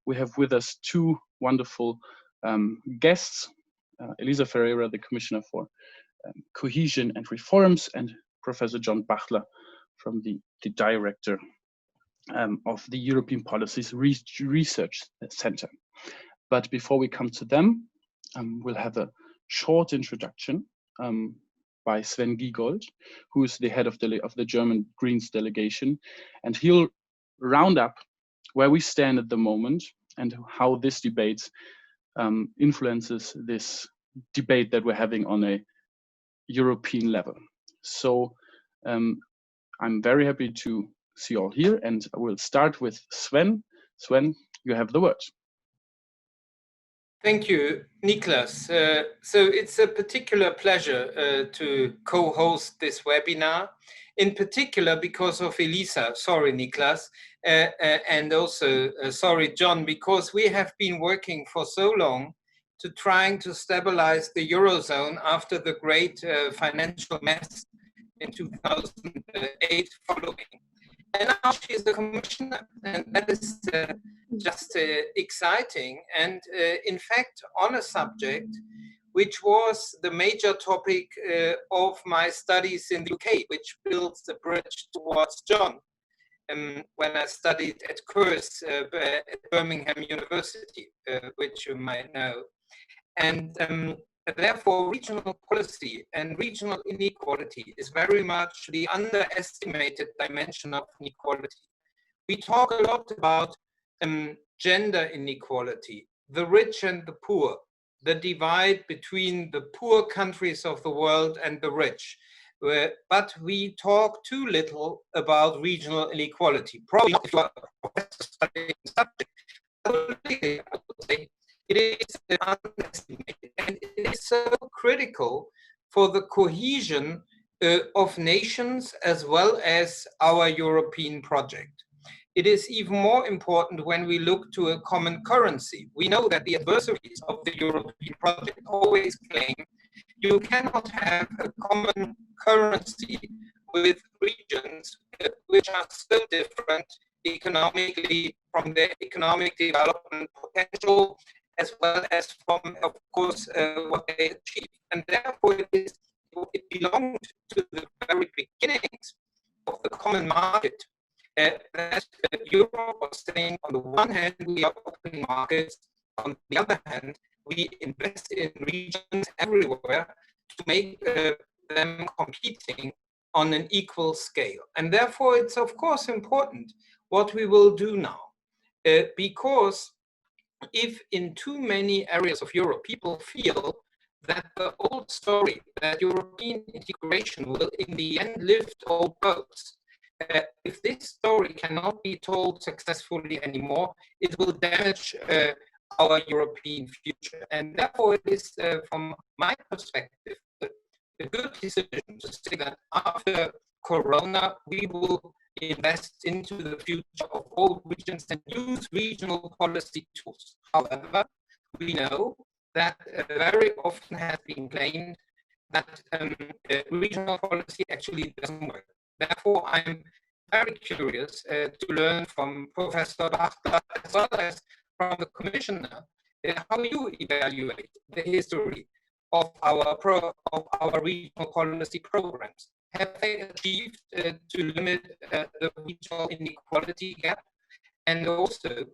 we have with us two wonderful guests, Elisa Ferrara, the Commissioner for Cohesion and Reforms, and Professor John Butler from the Director of the European Policies Research Center. But before we come to them, we'll have a short introduction by Sven Giegold, who is the head of the German Greens delegation, and he'll round up where we stand at the moment and how this debate influences this debate that we're having on a European level. So I'm very happy to see you all here, and I will start with Sven. Sven, you have the word. Thank you, Niklas. So it's a particular pleasure to co-host this webinar, in particular because of Elisa, sorry Niklas, and also sorry John, because we have been working for so long to trying to stabilize the Eurozone after the great financial mess in 2008 following. And now she's the commissioner, and that is just exciting. And in fact, on a subject which was the major topic of my studies in the UK, which builds the bridge towards John, when I studied at Curse at Birmingham University, which you might know. And therefore, regional policy and regional inequality is very much the underestimated dimension of inequality. We talk a lot about gender inequality, the rich and the poor, the divide between the poor countries of the world and the rich. But we talk too little about regional inequality. Probably not if you are a professor studying the subject. I would say it is underestimated, and it is so critical for the cohesion of nations as well as our European project. It is even more important when we look to a common currency. We know that the adversaries of the European project always claim you cannot have a common currency with regions which are so different economically from their economic development potential, as well as from, of course, what they achieve. And therefore, it belonged to the very beginnings of the common market that Europe was saying, on the one hand, we are opening markets, on the other hand, we invest in regions everywhere to make them competing on an equal scale. And therefore, it's of course important what we will do now, because if in too many areas of Europe people feel that the old story that European integration will in the end lift all boats, if this story cannot be told successfully anymore, it will damage our European future. And therefore it is, from my perspective, a good decision to say that after Corona, we will invest into the future of all regions and use regional policy tools. However, we know that very often has been claimed that regional policy actually doesn't work. Therefore, I'm very curious to learn from Professor Butler as well as from the Commissioner how you evaluate the history of our regional policy programs. Have they achieved to limit the regional inequality gap? And also,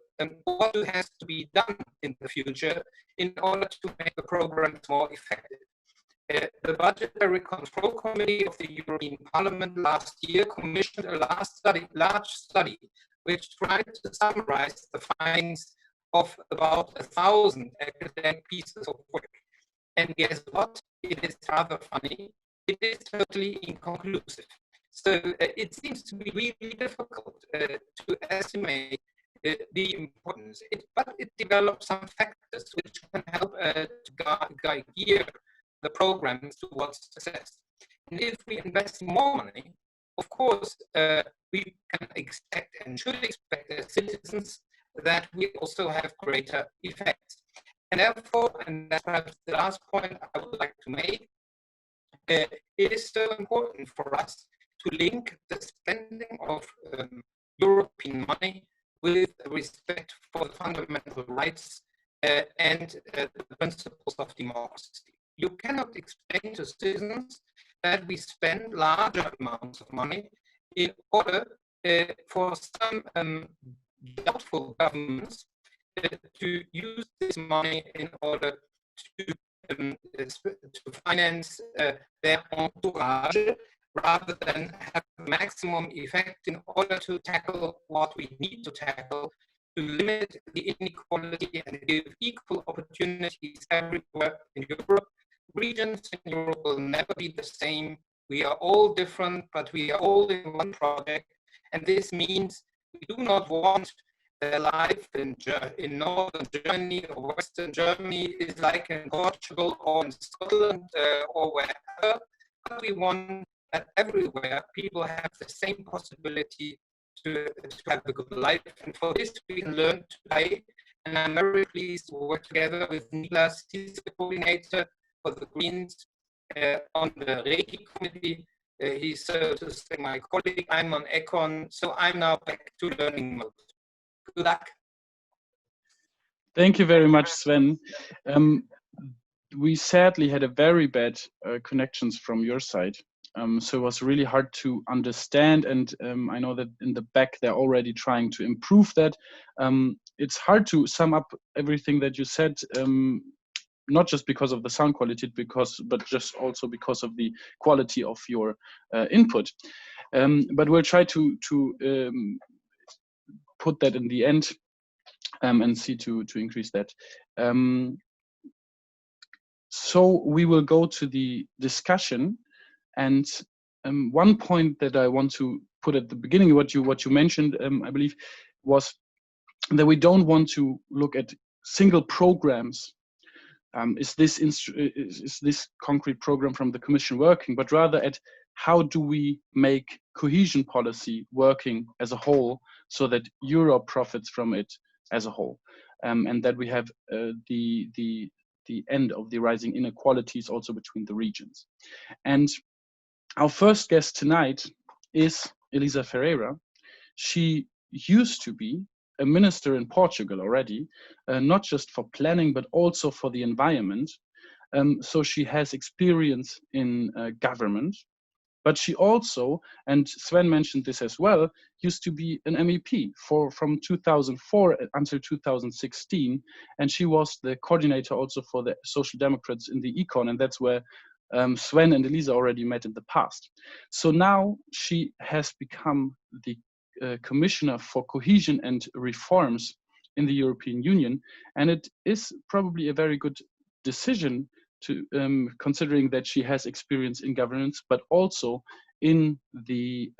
what has to be done in the future in order to make the programs more effective? The Budgetary Control Committee of the European Parliament last year commissioned a large study which tried to summarize the findings of about 1,000 academic pieces of work. And guess what? It is rather funny. It is totally inconclusive. So it seems to be really difficult to estimate the importance, but it develops some factors which can help to gear the programs towards success. And if we invest more money, of course, we can expect and should expect as citizens that we also have greater effects. And therefore, and that's perhaps the last point I would like to make, it is so important for us to link the spending of European money with respect for the fundamental rights and the principles of democracy. You cannot explain to citizens that we spend larger amounts of money in order for some doubtful governments to use this money in order to finance their entourage, rather than have maximum effect in order to tackle what we need to tackle, to limit the inequality and give equal opportunities everywhere in Europe. Regions in Europe will never be the same. We are all different, but we are all in one project. And this means we do not want their life in northern Germany or western Germany is like in Portugal or in Scotland or wherever. But we want that everywhere people have the same possibility to have a good life. And for this we can learn today. And I'm very pleased to work together with Niklas, he's the coordinator for the Greens on the REGI committee. He's so to say my colleague, I'm on ECON, so I'm now back to learning mode. Good luck. Thank you very much, Sven. We sadly had a very bad connections from your side. So it was really hard to understand, and I know that in the back they're already trying to improve that. It's hard to sum up everything that you said, not just because of the sound quality, but just also because of the quality of your input. But we'll try to put that in the end and see to increase that. So we will go to the discussion, and one point that I want to put at the beginning, what you mentioned, I believe, was that we don't want to look at single programs. Is this concrete program from the Commission working, but rather at how do we make cohesion policy working as a whole, so that Europe profits from it as a whole, and that we have the end of the rising inequalities also between the regions. And our first guest tonight is Elisa Ferrara. She used to be a minister in Portugal already, not just for planning, but also for the environment. So she has experience in government, but she also, and Sven mentioned this as well, used to be an MEP from 2004 until 2016. And she was the coordinator also for the Social Democrats in the ECON, and that's where Sven and Elisa already met in the past. So now she has become the Commissioner for Cohesion and Reforms in the European Union, and it is probably a very good decision to considering that she has experience in governance, but also in the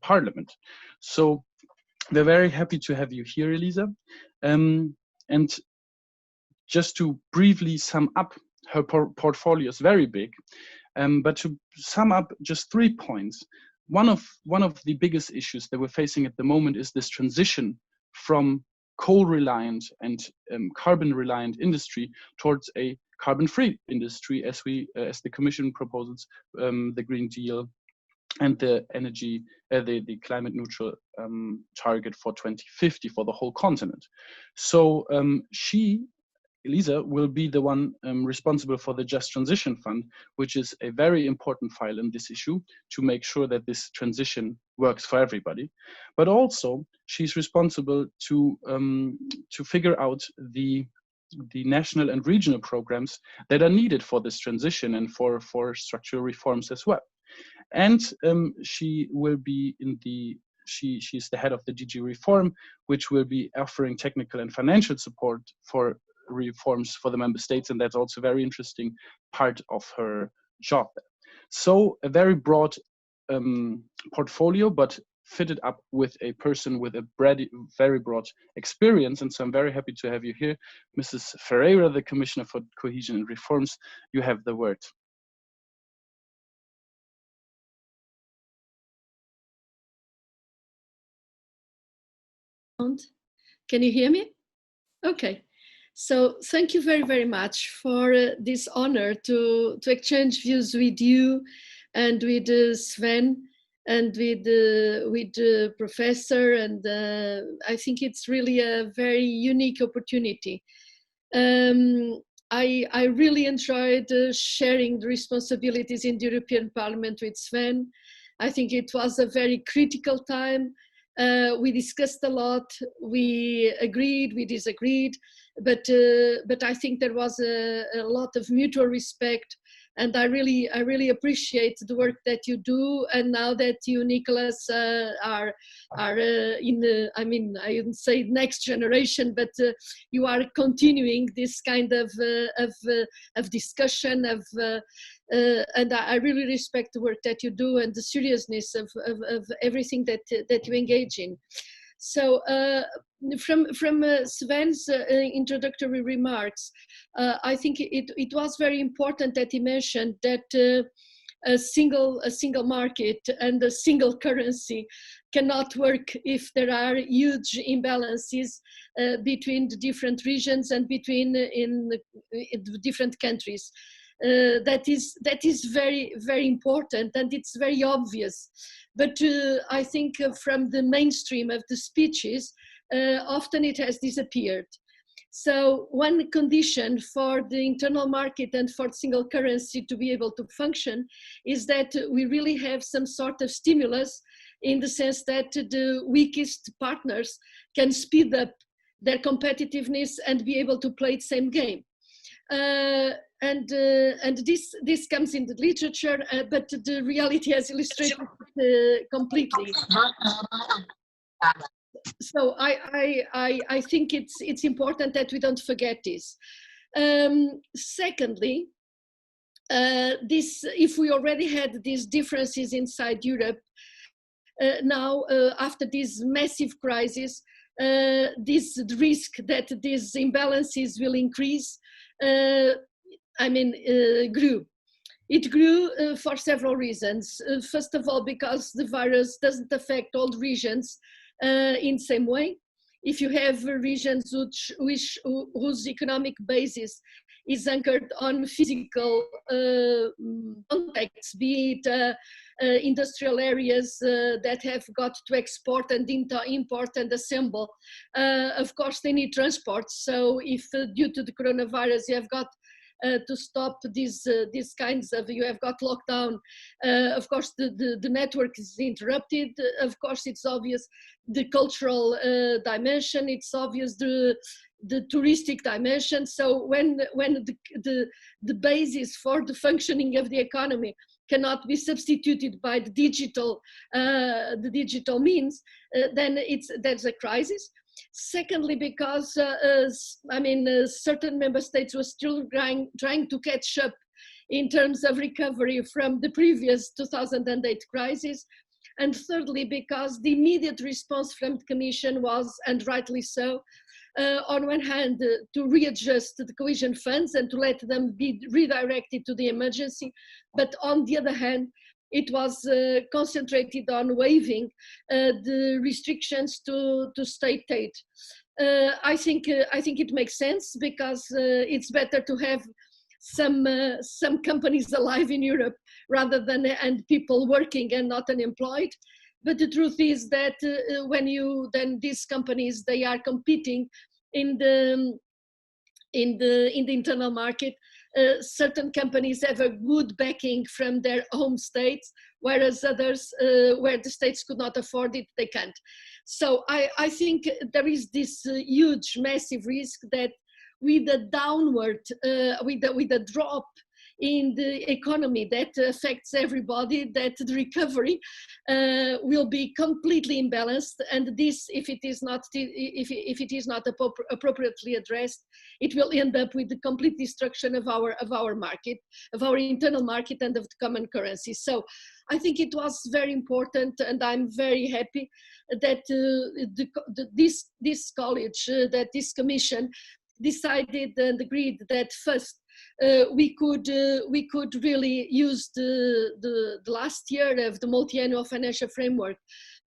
Parliament. So we're very happy to have you here, Elisa. And just to briefly sum up, her portfolio is very big, but to sum up just 3 points. One of the biggest issues that we're facing at the moment is this transition from coal-reliant and carbon-reliant industry towards a carbon-free industry, as the Commission proposes the Green Deal and the energy, the climate-neutral target for 2050 for the whole continent. So Elisa will be the one responsible for the Just Transition Fund, which is a very important file in this issue to make sure that this transition works for everybody. But also, she's responsible to figure out the national and regional programs that are needed for this transition and for structural reforms as well. And she will be she's the head of the DG Reform, which will be offering technical and financial support for reforms for the member states, and that's also a very interesting part of her job. So a very broad portfolio, but fitted up with a person with a very broad experience. And so I'm very happy to have you here, Mrs. Ferrara, the Commissioner for Cohesion and Reforms. You have the word. Can you hear me? Okay. So thank you very, very much for this honor to exchange views with you and with Sven and with Professor, and I think it's really a very unique opportunity. I really enjoyed sharing the responsibilities in the European Parliament with Sven. I think it was a very critical time. We discussed a lot, we agreed, we disagreed, but I think there was a lot of mutual respect, and I really appreciate the work that you do. And now that you, Niklas, are in the, I mean, I wouldn't say next generation, but you are continuing this kind of discussion and I really respect the work that you do and the seriousness of everything that you engage in. So from Sven's introductory remarks, I think it was very important that he mentioned that a single market and a single currency cannot work if there are huge imbalances between the different regions and between in the different countries. That is very, very important, and it's very obvious. But I think from the mainstream of the speeches, often it has disappeared. So one condition for the internal market and for single currency to be able to function is that we really have some sort of stimulus, in the sense that the weakest partners can speed up their competitiveness and be able to play the same game. And this comes in the literature, but the reality has illustrated completely. So I think it's important that we don't forget this. Secondly, if we already had these differences inside Europe, now after this massive crisis, this risk that these imbalances will increase, grew. It grew for several reasons. First of all, because the virus doesn't affect all regions in the same way. If you have regions whose economic basis is anchored on physical contacts, be it industrial areas that have got to export and import and assemble, of course they need transport. So if due to the coronavirus you have got to stop these kinds of, you have got lockdown, of course the network is interrupted. Of course it's obvious the cultural dimension, it's obvious the touristic dimension. So when the basis for the functioning of the economy cannot be substituted by the digital means, then there's a crisis. Secondly, because certain member states were still trying to catch up in terms of recovery from the previous 2008 crisis. And thirdly, because the immediate response from the Commission was, and rightly so, on one hand, to readjust the cohesion funds and to let them be redirected to the emergency, but on the other hand, it was concentrated on waiving the restrictions to state aid. I think it makes sense, because it's better to have some companies alive in Europe rather than and people working and not unemployed. But the truth is that then these companies, they are competing in the internal market. Certain companies have a good backing from their home states, whereas others, where the states could not afford it, they can't. So I think there is this huge, massive risk that with a downward, with a drop in the economy that affects everybody, that the recovery will be completely imbalanced, and this, if it is not appropriately addressed, it will end up with the complete destruction of our market, of our internal market, and of the common currency. So I think it was very important, and I'm very happy that this college, that this commission decided and agreed that first we could really use the last year of the multi-annual financial framework,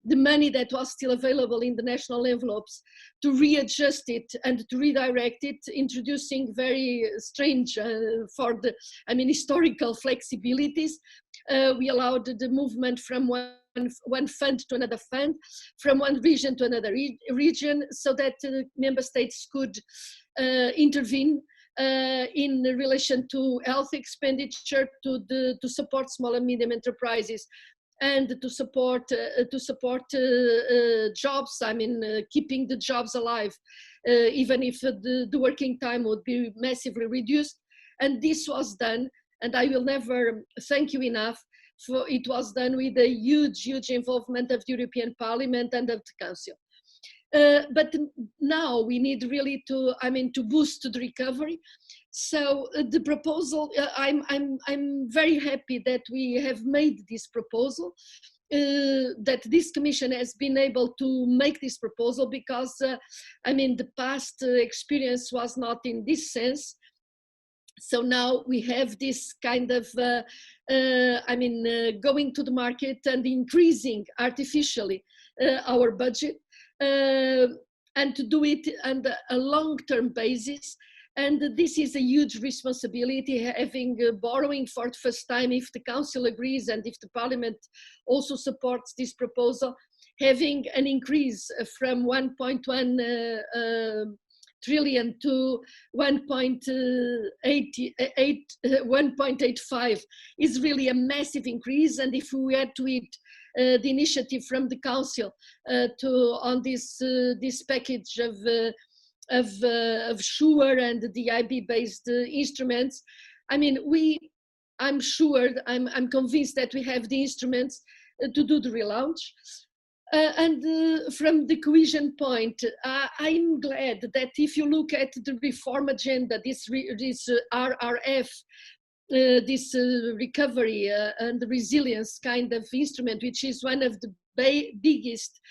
the money that was still available in the national envelopes, to readjust it and to redirect it, introducing very strange historical flexibilities. We allowed the movement from one one fund to another fund, from one region to another region, so that member states could intervene in relation to health expenditure, to support small and medium enterprises, and to support jobs. I mean, keeping the jobs alive, even if the working time would be massively reduced. And this was done, and I will never thank you enough for it was done with a huge involvement of the European Parliament and of the Council. But now we need really to boost the recovery. So the proposal, I'm very happy that we have made this proposal, that this commission has been able to make this proposal, because the past experience was not in this sense. So now we have this kind of, going to the market and increasing artificially our budget, and to do it on a long-term basis. And this is a huge responsibility, having borrowing for the first time, if the Council agrees and if the Parliament also supports this proposal, having an increase from 1.1 trillion to 1.85 is really a massive increase. And if we add to it the initiative from the Council on this package of SURE and the IB-based instruments, I'm convinced that we have the instruments to do the relaunch. From the cohesion point, I'm glad that if you look at the reform agenda, this RRF, this recovery and resilience kind of instrument, which is one of the biggest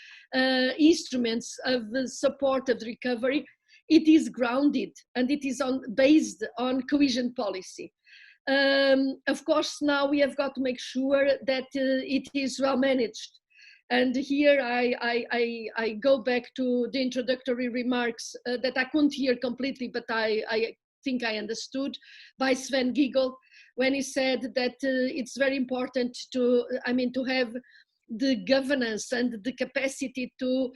instruments of the support of the recovery, it is grounded and it is based on cohesion policy. Of course, now we have got to make sure that it is well managed. And here I go back to the introductory remarks that I couldn't hear completely, but I think I understood, by Sven Giegold, when he said that it's very important to have the governance and the capacity to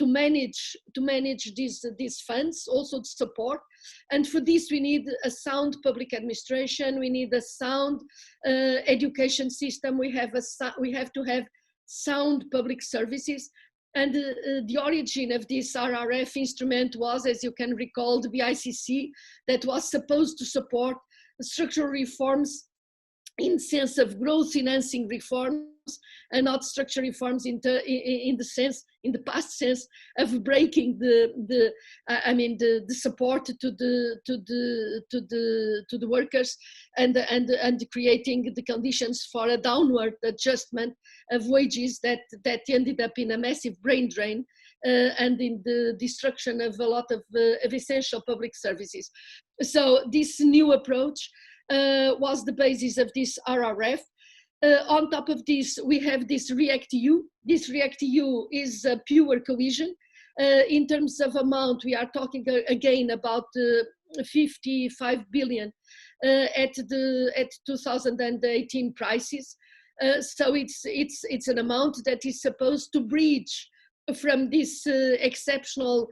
manage these funds, also to support. And for this we need a sound public administration, we need a sound education system, we have to have sound public services. And the origin of this RRF instrument was, as you can recall, the BICC, that was supposed to support structural reforms in sense of growth enhancing reforms, and not structural reforms in the past sense of breaking the support to the workers and creating the conditions for a downward adjustment of wages that ended up in a massive brain drain and in the destruction of a lot of essential public services. So this new approach was the basis of this RRF. On top of this, we have this REACT-EU. This REACT-EU is pure cohesion. In terms of amount, we are talking again about 55 billion at 2018 prices. So it's an amount that is supposed to bridge from this exceptional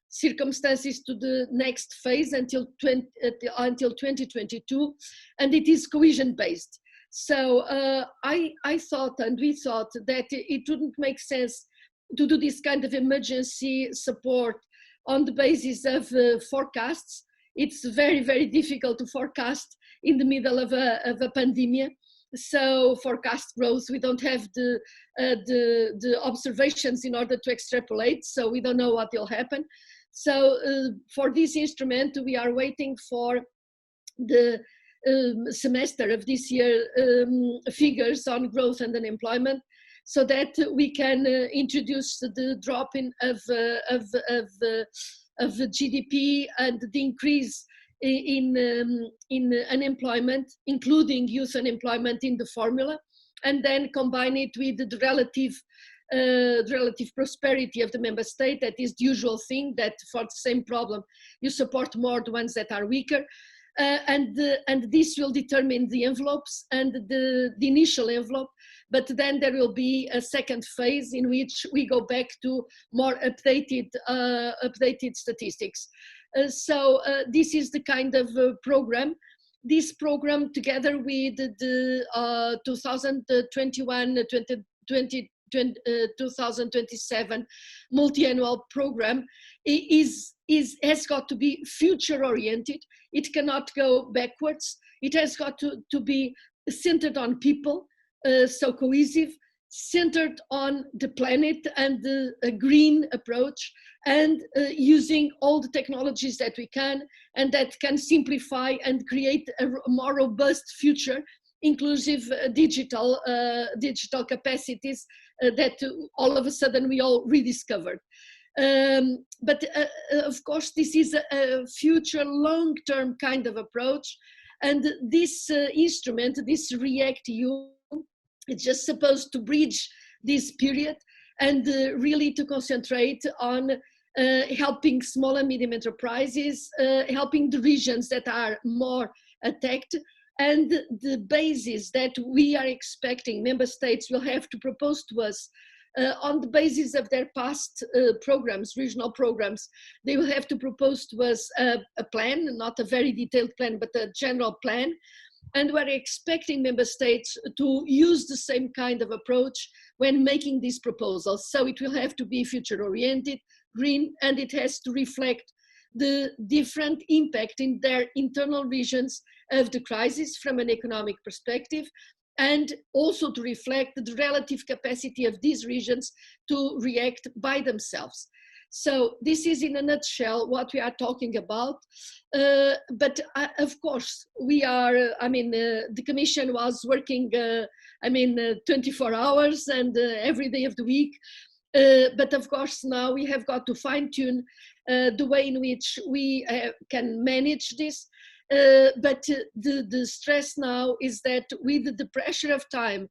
circumstances to the next phase until 2022, and it is cohesion based. So I thought, and we thought, that it wouldn't make sense to do this kind of emergency support on the basis of forecasts. It's very, very difficult to forecast in the middle of a pandemic. So forecast growth, we don't have the observations in order to extrapolate, so we don't know what will happen. So for this instrument, we are waiting for the semester of this year figures on growth and unemployment, so that we can introduce the drop of GDP and the increase in unemployment, including youth unemployment, in the formula, and then combine it with the relative prosperity of the member state. That is the usual thing, that for the same problem you support more the ones that are weaker. and this will determine the envelopes and the initial envelope. But then there will be a second phase in which we go back to more updated statistics. So this is the kind of program. This program, together with the 2027 multi-annual program, has got to be future-oriented. It cannot go backwards. It has got to be centered on people, so cohesive, centered on the planet and a green approach, and using all the technologies that we can and that can simplify and create a more robust future, inclusive digital capacities that all of a sudden we all rediscovered. But of course, this is a future long-term kind of approach, and this instrument, this REACT-EU, it's just supposed to bridge this period and really to concentrate on helping small and medium enterprises, helping the regions that are more attacked, and the basis that we are expecting member states will have to propose to us on the basis of their past programs, regional programs. They will have to propose to us a plan, not a very detailed plan, but a general plan. And we're expecting member states to use the same kind of approach when making these proposals. So it will have to be future-oriented, green, and it has to reflect the different impact in their internal regions of the crisis from an economic perspective, and also to reflect the relative capacity of these regions to react by themselves. So this is in a nutshell what we are talking about. But of course, we are, the Commission was working, 24 hours and every day of the week. But of course, now we have got to fine tune the way in which we can manage this. But the stress now is that with the pressure of time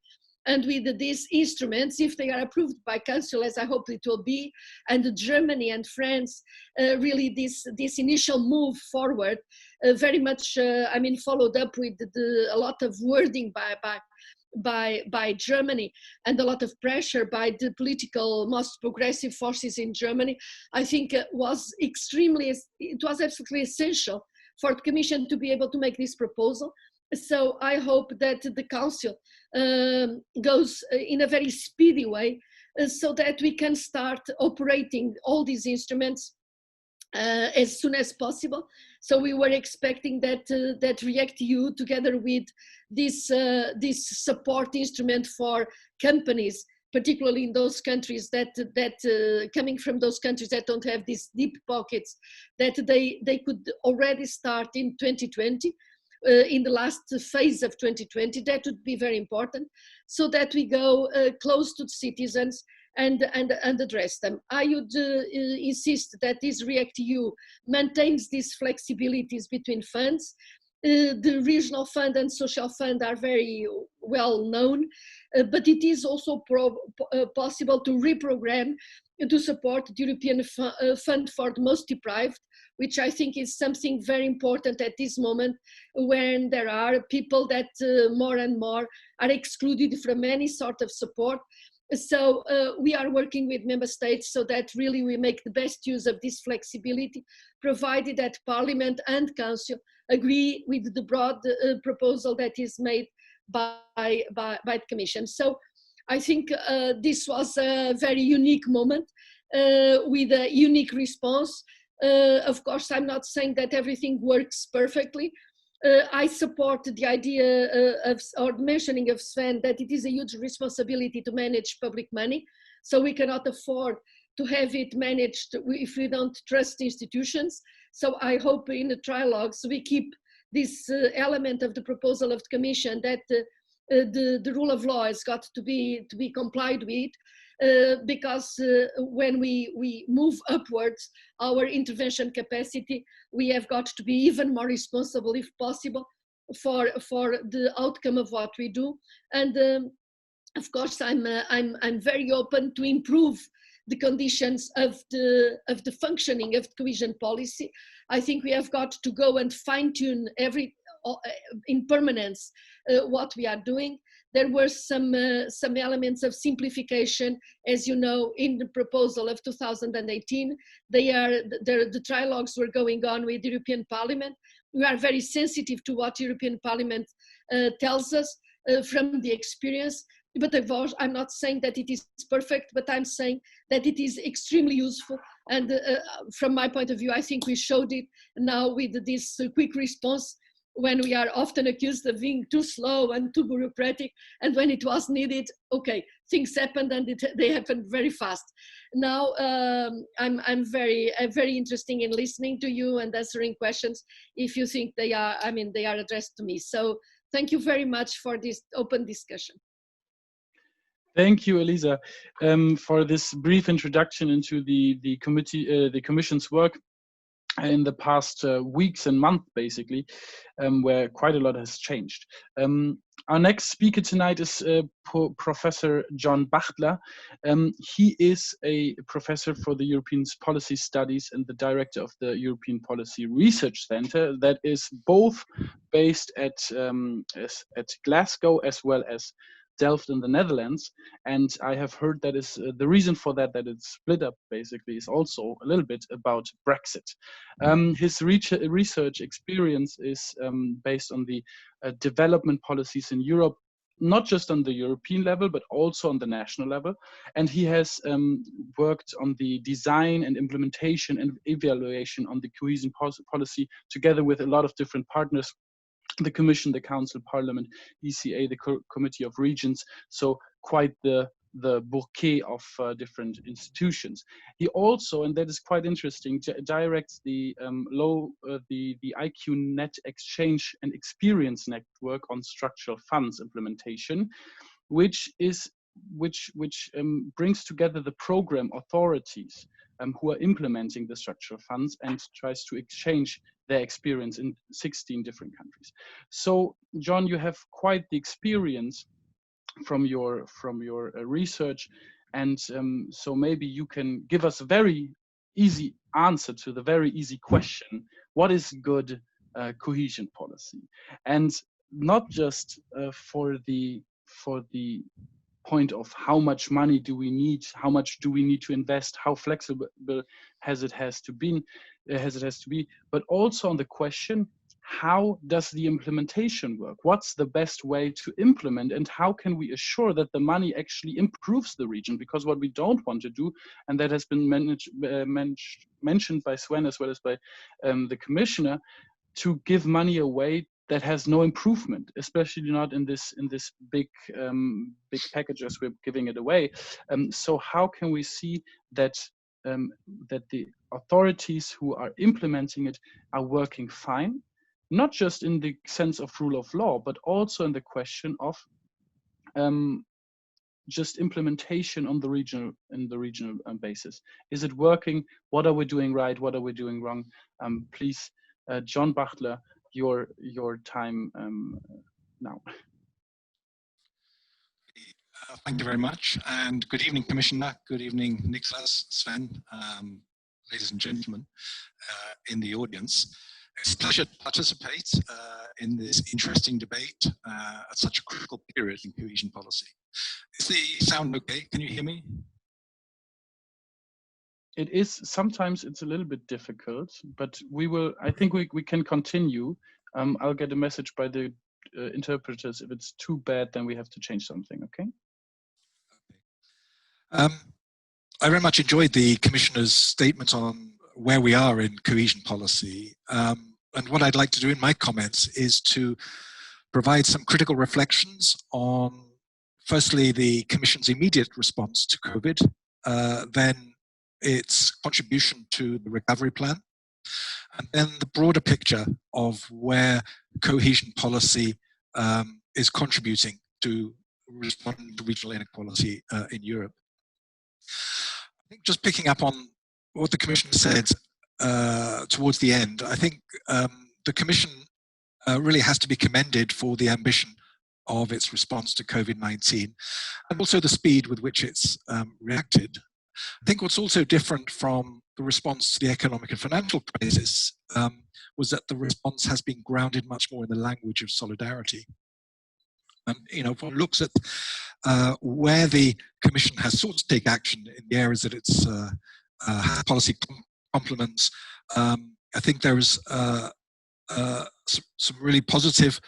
and with these instruments, if they are approved by Council, as I hope it will be, and Germany and France, really this initial move forward, very much, followed up with a lot of wording by Germany and a lot of pressure by the political most progressive forces in Germany, I think it was absolutely essential for the Commission to be able to make this proposal. So I hope that the Council goes in a very speedy way so that we can start operating all these instruments as soon as possible. So we were expecting that REACT-EU, together with this support instrument for companies, particularly in those countries coming from those countries that don't have these deep pockets, that they could already start in 2020. In the last phase of 2020, that would be very important, so that we go close to the citizens and address them. I would insist that this REACT-EU maintains these flexibilities between funds. The regional fund and social fund are very well known, but it is also possible to reprogram to support the European Fund for the Most Deprived, which I think is something very important at this moment, when there are people that more and more are excluded from any sort of support. So we are working with member states so that really we make the best use of this flexibility, provided that Parliament and Council agree with the broad proposal that is made by the Commission. So I think this was a very unique moment with a unique response. Of course, I'm not saying that everything works perfectly. I support the idea or mentioning of Sven that it is a huge responsibility to manage public money. So we cannot afford to have it managed if we don't trust institutions. So I hope in the trilogues we keep this element of the proposal of the Commission that the rule of law has got to be complied with. Because when we move upwards our intervention capacity, we have got to be even more responsible, if possible, for the outcome of what we do. And of course, I'm very open to improve the conditions of the functioning of cohesion policy. I think we have got to go and fine-tune in permanence what we are doing. There were some elements of simplification, as you know, in the proposal of 2018. The trilogues were going on with the European Parliament. We are very sensitive to what European Parliament tells us from the experience. But I'm not saying that it is perfect, but I'm saying that it is extremely useful. And from my point of view, I think we showed it now with this quick response, when we are often accused of being too slow and too bureaucratic, and when it was needed, okay, things happened, and they happened very fast. Now I'm very interested in listening to you and answering questions if you think they are addressed to me. So thank you very much for this open discussion. Thank you, Elisa, for this brief introduction into the Commission's work in the past weeks and months, basically, where quite a lot has changed. Our next speaker tonight is Professor John Butler. He is a professor for the European Policy Studies and the director of the European Policy Research Center that is both based at Glasgow as well as Delft in the Netherlands. And I have heard that is the reason for that it's split up, basically, is also a little bit about Brexit. His research experience is based on the development policies in Europe, not just on the European level, but also on the national level. And he has worked on the design and implementation and evaluation on the cohesion policy together with a lot of different partners: the Commission, the Council, Parliament, ECA, the Committee of Regions. So quite the bouquet of different institutions. He also, and that is quite interesting, directs the IQ Net Exchange and Experience Network on structural funds implementation, which brings together the program authorities who are implementing the structural funds and tries to exchange their experience in 16 different countries. So, John, you have quite the experience from your research, and so maybe you can give us a very easy answer to the very easy question: what is good cohesion policy? And not just for the point of how much money do we need, how much do we need to invest, how flexible it has to be, but also on the question, how does the implementation work? What's the best way to implement, and how can we assure that the money actually improves the region? Because what we don't want to do, and that has been mentioned by Sven as well as by the Commissioner, to give money away that has no improvement, especially not in this big package as we're giving it away. So how can we see that the authorities who are implementing it are working fine, not just in the sense of rule of law, but also in the question of just implementation on the regional basis? Is it working? What are we doing right? What are we doing wrong? Please, John Butler, your time now. Thank you very much, and good evening, Commissioner. Good evening, Niklas, Sven, ladies and gentlemen in the audience. It's a pleasure to participate in this interesting debate at such a critical period in cohesion policy. Is the sound okay? Can you hear me? It is, sometimes it's a little bit difficult, but I think we can continue. I'll get a message by the interpreters. If it's too bad, then we have to change something, okay? I very much enjoyed the Commissioner's statement on where we are in cohesion policy. And what I'd like to do in my comments is to provide some critical reflections on, firstly, the Commission's immediate response to COVID, then its contribution to the recovery plan, and then the broader picture of where cohesion policy is contributing to responding to regional inequality in Europe. I think just picking up on what the Commission said towards the end, I think the Commission really has to be commended for the ambition of its response to COVID-19 and also the speed with which it's reacted. I think what's also different from the response to the economic and financial crisis was that the response has been grounded much more in the language of solidarity. And, you know, if one looks at where the Commission has sought to take action in the areas that its policy complements, I think there is some really positive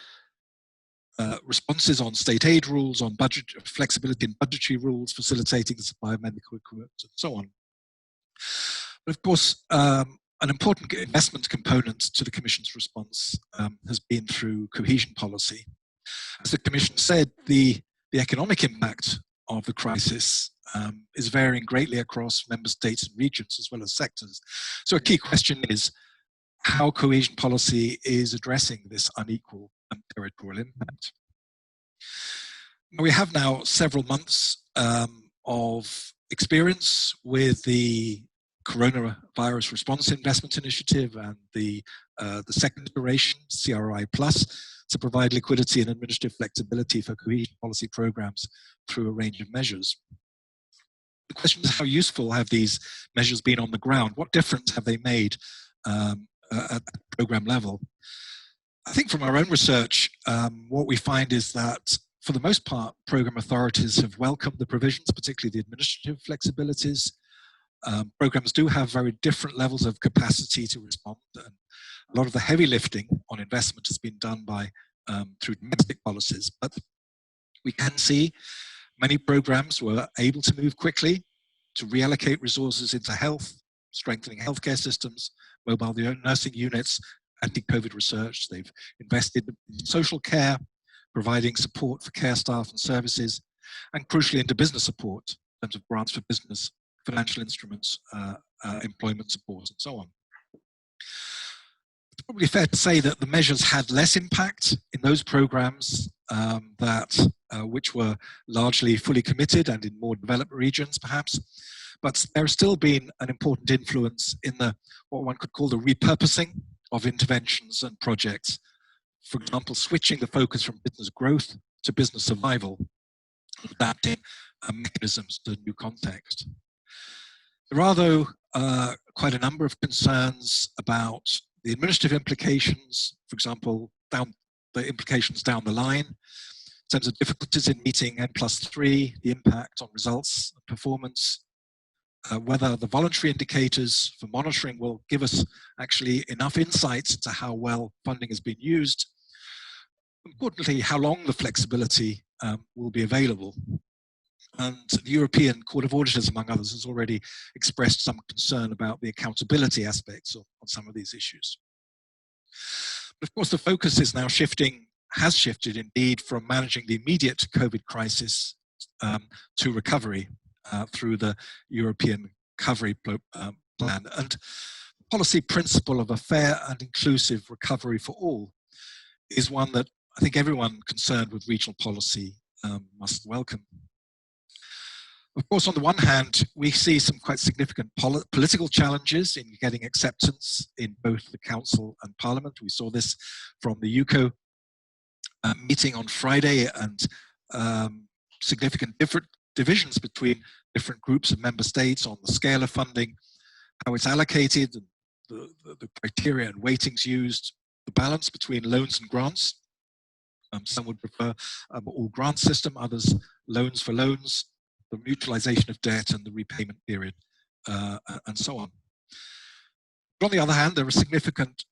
responses on state aid rules, on budget flexibility in budgetary rules, facilitating the supply of medical equipment, and so on. But of course, an important investment component to the Commission's response has been through cohesion policy. As the Commission said, the economic impact of the crisis is varying greatly across member states and regions as well as sectors. So a key question is how cohesion policy is addressing this unequal territorial impact. Now, we have now several months of experience with the Coronavirus Response Investment Initiative and the second iteration, CRI Plus, to provide liquidity and administrative flexibility for cohesion policy programs through a range of measures. The question is, how useful have these measures been on the ground? What difference have they made at the program level? I think from our own research, what we find is that for the most part, program authorities have welcomed the provisions, particularly the administrative flexibilities. Programs do have very different levels of capacity to respond, and a lot of the heavy lifting on investment has been done by through domestic policies. But we can see many programs were able to move quickly to reallocate resources into health, strengthening healthcare systems, mobile nursing units, anti-COVID research. They've invested in social care, providing support for care staff and services, and crucially into business support in terms of grants for business, financial instruments, employment support, and so on. It's probably fair to say that the measures had less impact in those programs which were largely fully committed and in more developed regions, perhaps. But there has still been an important influence in what one could call the repurposing of interventions and projects. For example, switching the focus from business growth to business survival, adapting mechanisms to a new context. There are, though, quite a number of concerns about the administrative implications, for example, the implications down the line, in terms of difficulties in meeting N+3, the impact on results and performance, whether the voluntary indicators for monitoring will give us actually enough insights into how well funding has been used. Importantly, how long the flexibility will be available. And the European Court of Auditors, among others, has already expressed some concern about the accountability aspects on some of these issues. But of course, the focus is now has shifted indeed from managing the immediate COVID crisis to recovery through the European Recovery Plan. And the policy principle of a fair and inclusive recovery for all is one that I think everyone concerned with regional policy must welcome. Of course, on the one hand, we see some quite significant political challenges in getting acceptance in both the Council and Parliament. We saw this from the UCO meeting on Friday, and significant divisions between different groups of member states on the scale of funding, how it's allocated, and the criteria and weightings used, the balance between loans and grants. Some would prefer all grant system, others loans for loans, the mutualization of debt and the repayment period, and so on. But on the other hand, there are significant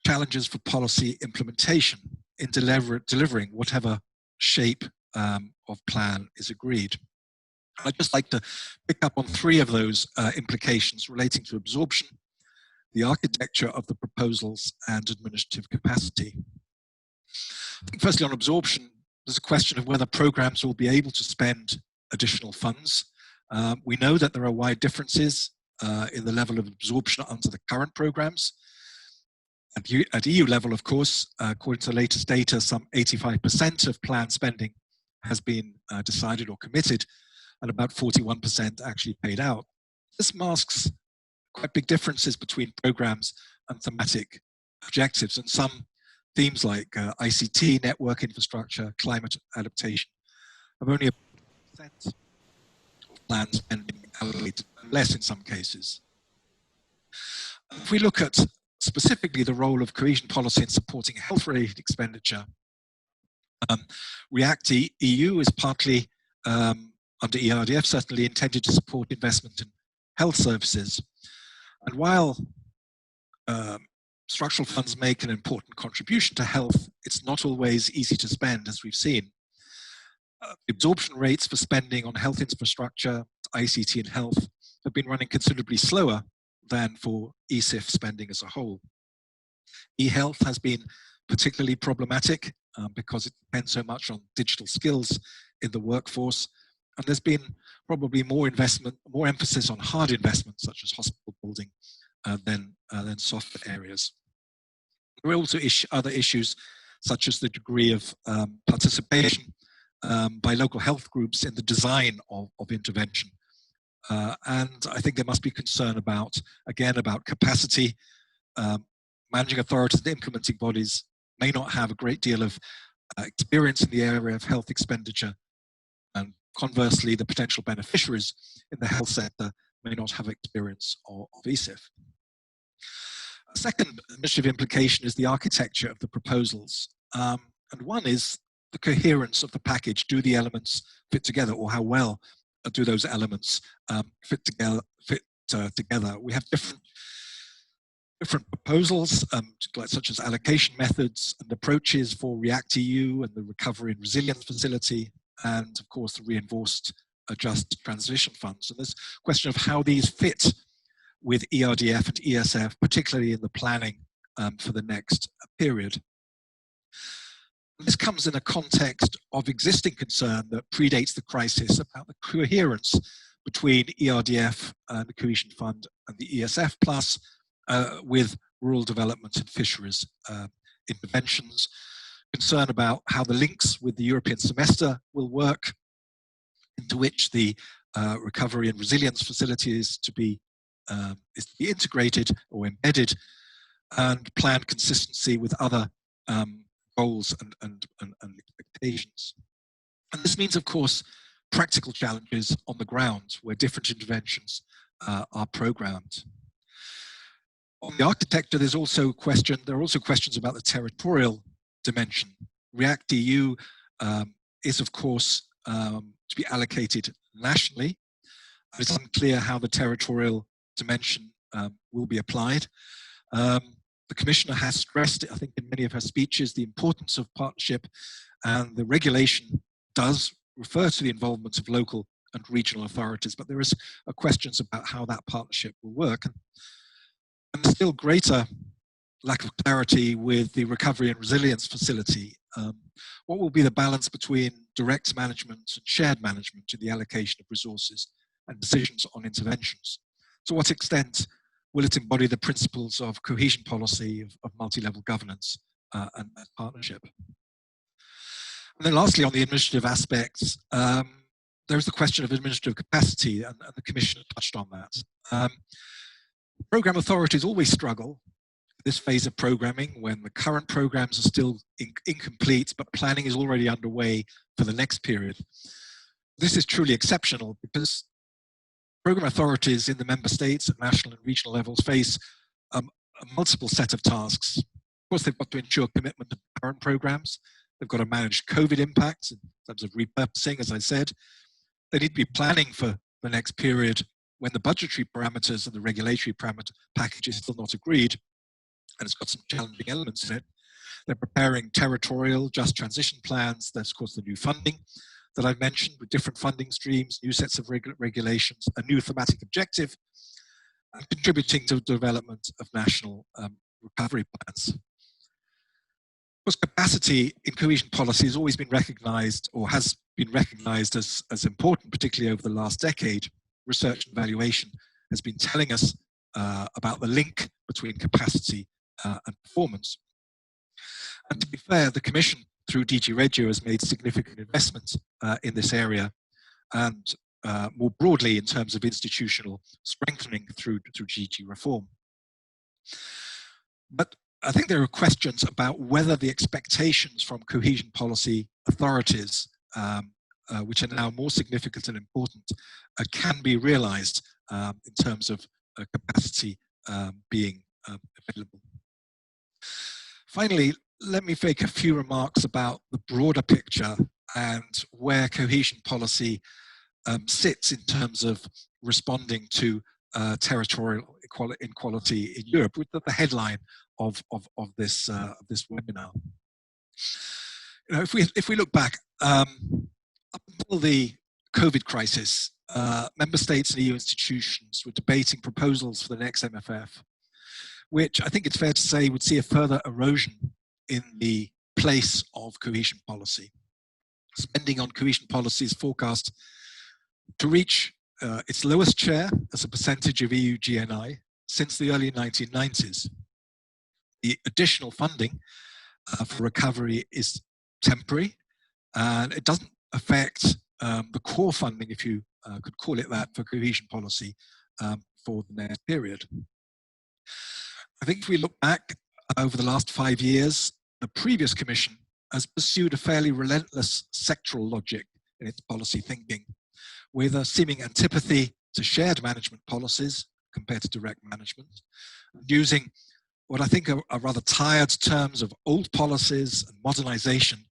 challenges for policy implementation in delivering whatever shape of plan is agreed. I'd just like to pick up on three of those implications relating to absorption, the architecture of the proposals, and administrative capacity. I think firstly on absorption, there's a question of whether programs will be able to spend additional funds. We know that there are wide differences in the level of absorption under the current programs. At EU level, of course, according to the latest data, some 85% of planned spending has been decided or committed, and about 41% actually paid out. This masks quite big differences between programs and thematic objectives, and some themes like ICT, network infrastructure, climate adaptation have only 1% of planned spending allocated, less in some cases. If we look at specifically the role of cohesion policy in supporting health-related expenditure, REACT-EU is partly, under ERDF, certainly intended to support investment in health services. And while structural funds make an important contribution to health, it's not always easy to spend, as we've seen. Absorption rates for spending on health infrastructure, ICT and health, have been running considerably slower than for ESIF spending as a whole. E-health has been particularly problematic because it depends so much on digital skills in the workforce. And there's been probably more investment, more emphasis on hard investments such as hospital building than soft areas. There are also other issues such as the degree of participation by local health groups in the design of intervention. And I think there must be concern about, again, about capacity. Managing authorities and implementing bodies may not have a great deal of experience in the area of health expenditure. And conversely, the potential beneficiaries in the health sector may not have experience of ESIF. A second initiative implication is the architecture of the proposals. And one is the coherence of the package. Do the elements fit together, or how well do those elements fit together? We have different proposals, such as allocation methods and approaches for REACT-EU and the Recovery and Resilience Facility, and of course the reinforced Just Transition Funds. And there's a question of how these fit with ERDF and ESF, particularly in the planning for the next period. This comes in a context of existing concern that predates the crisis about the coherence between ERDF, the Cohesion Fund, and the ESF Plus with rural development and fisheries interventions, concern about how the links with the European semester will work, into which the Recovery and Resilience Facility is to be integrated or embedded, and planned consistency with other goals and expectations. And this means, of course, practical challenges on the ground where different interventions are programmed. On the architecture, there are also questions about the territorial dimension. REACT-EU is, of course, to be allocated nationally. It's unclear how the territorial dimension will be applied. The Commissioner has stressed, I think, in many of her speeches, the importance of partnership, and the regulation does refer to the involvement of local and regional authorities, but there is questions about how that partnership will work. And there's still greater lack of clarity with the Recovery and Resilience Facility. What will be the balance between direct management and shared management in the allocation of resources and decisions on interventions? To what extent will it embody the principles of cohesion policy, of multi-level governance and partnership? And then lastly, on the administrative aspects, there is the question of administrative capacity, and the Commissioner touched on that. Programme authorities always struggle this phase of programming when the current programs are still incomplete, but planning is already underway for the next period. This is truly exceptional because programme authorities in the member states at national and regional levels face a multiple set of tasks. Of course, they've got to ensure commitment to current programs. They've got to manage COVID impacts in terms of repurposing, as I said. They need to be planning for the next period when the budgetary parameters and the regulatory parameter package is still not agreed, and it's got some challenging elements in it. They're preparing territorial just transition plans. There's, of course, the new funding that I've mentioned with different funding streams, new sets of regulations, a new thematic objective, and contributing to the development of national recovery plans. Of course, capacity in cohesion policy has always been recognized, or has been recognized as important, particularly over the last decade. Research and evaluation has been telling us about the link between capacity and performance. And to be fair, the Commission, through DG REGI, has made significant investments in this area, and more broadly in terms of institutional strengthening through DG reform. But I think there are questions about whether the expectations from cohesion policy authorities which are now more significant and important, can be realized in terms of capacity being available. Finally, let me make a few remarks about the broader picture and where cohesion policy sits in terms of responding to territorial inequality in Europe, with the headline of this webinar. You know, if we look back, up until the COVID crisis, member states and EU institutions were debating proposals for the next MFF, which I think it's fair to say would see a further erosion in the place of cohesion policy. Spending on cohesion policy is forecast to reach its lowest share as a percentage of EU GNI since the early 1990s. The additional funding for recovery is temporary, and it doesn't affect the core funding, if you could call it that, for cohesion policy for the next period. I think if we look back over the last 5 years, the previous Commission has pursued a fairly relentless sectoral logic in its policy thinking, with a seeming antipathy to shared management policies compared to direct management, using what I think are rather tired terms of old policies and modernization,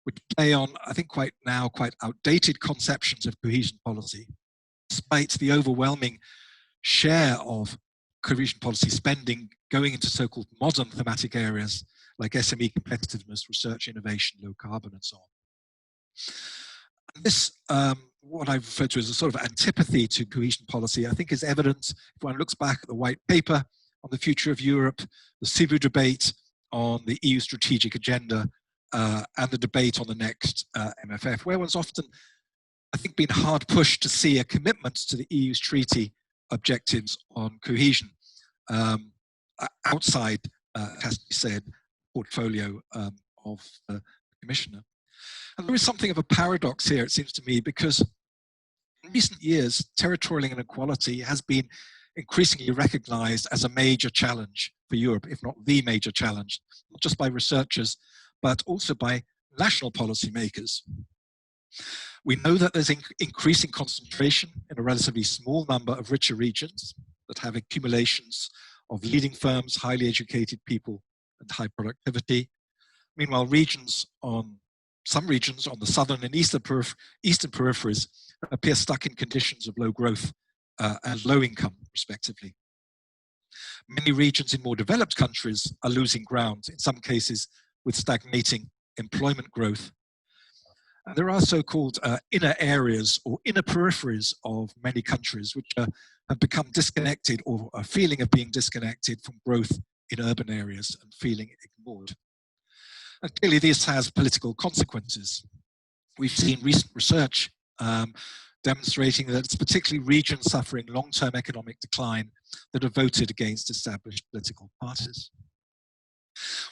which play on, I think, quite outdated conceptions of cohesion policy, despite the overwhelming share of cohesion policy spending going into so-called modern thematic areas like SME competitiveness, research, innovation, low carbon, and so on. And this, what I've referred to as a sort of antipathy to cohesion policy, I think is evident if one looks back at the white paper on the future of Europe, the Cebu debate on the EU strategic agenda, and the debate on the next MFF, where one's often, I think, been hard pushed to see a commitment to the EU's treaty objectives on cohesion outside, it has to be said, portfolio of the Commissioner. And there is something of a paradox here, it seems to me, because in recent years, territorial inequality has been increasingly recognized as a major challenge for Europe, if not the major challenge, not just by researchers, but also by national policymakers. We know that there's increasing concentration in a relatively small number of richer regions that have accumulations of leading firms, highly educated people, and high productivity. Meanwhile, some regions on the southern and eastern peripheries appear stuck in conditions of low growth and low income, respectively. Many regions in more developed countries are losing ground, in some cases with stagnating employment growth. And there are so-called inner areas or inner peripheries of many countries which have become disconnected, or a feeling of being disconnected from growth in urban areas and feeling ignored. And clearly this has political consequences. We've seen recent research demonstrating that it's particularly regions suffering long-term economic decline that have voted against established political parties.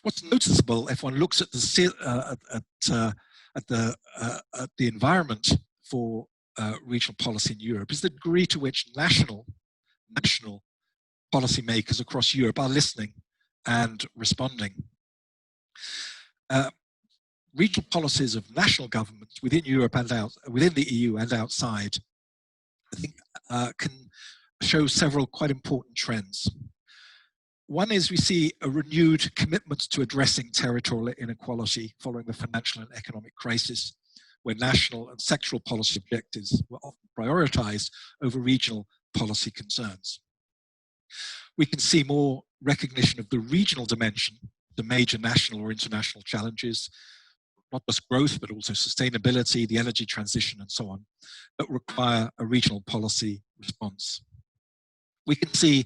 What's noticeable, if one looks at the environment for regional policy in Europe, is the degree to which national policymakers across Europe are listening and responding. Regional policies of national governments within Europe and within the EU and outside, I think, can show several quite important trends. One is we see a renewed commitment to addressing territorial inequality following the financial and economic crisis, where national and sectoral policy objectives were often prioritized over regional policy concerns. We can see more recognition of the regional dimension, the major national or international challenges, not just growth, but also sustainability, the energy transition, and so on, that require a regional policy response. We can see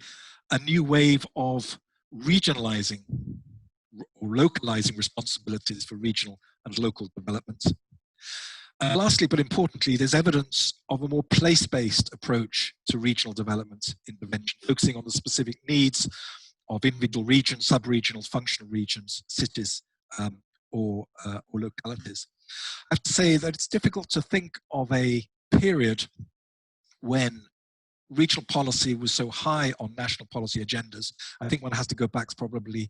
a new wave of regionalizing or localizing responsibilities for regional and local development. And lastly, but importantly, there's evidence of a more place-based approach to regional development intervention, focusing on the specific needs of individual regions, sub-regional, functional regions, cities, or localities. I have to say that it's difficult to think of a period when regional policy was so high on national policy agendas. I think one has to go back probably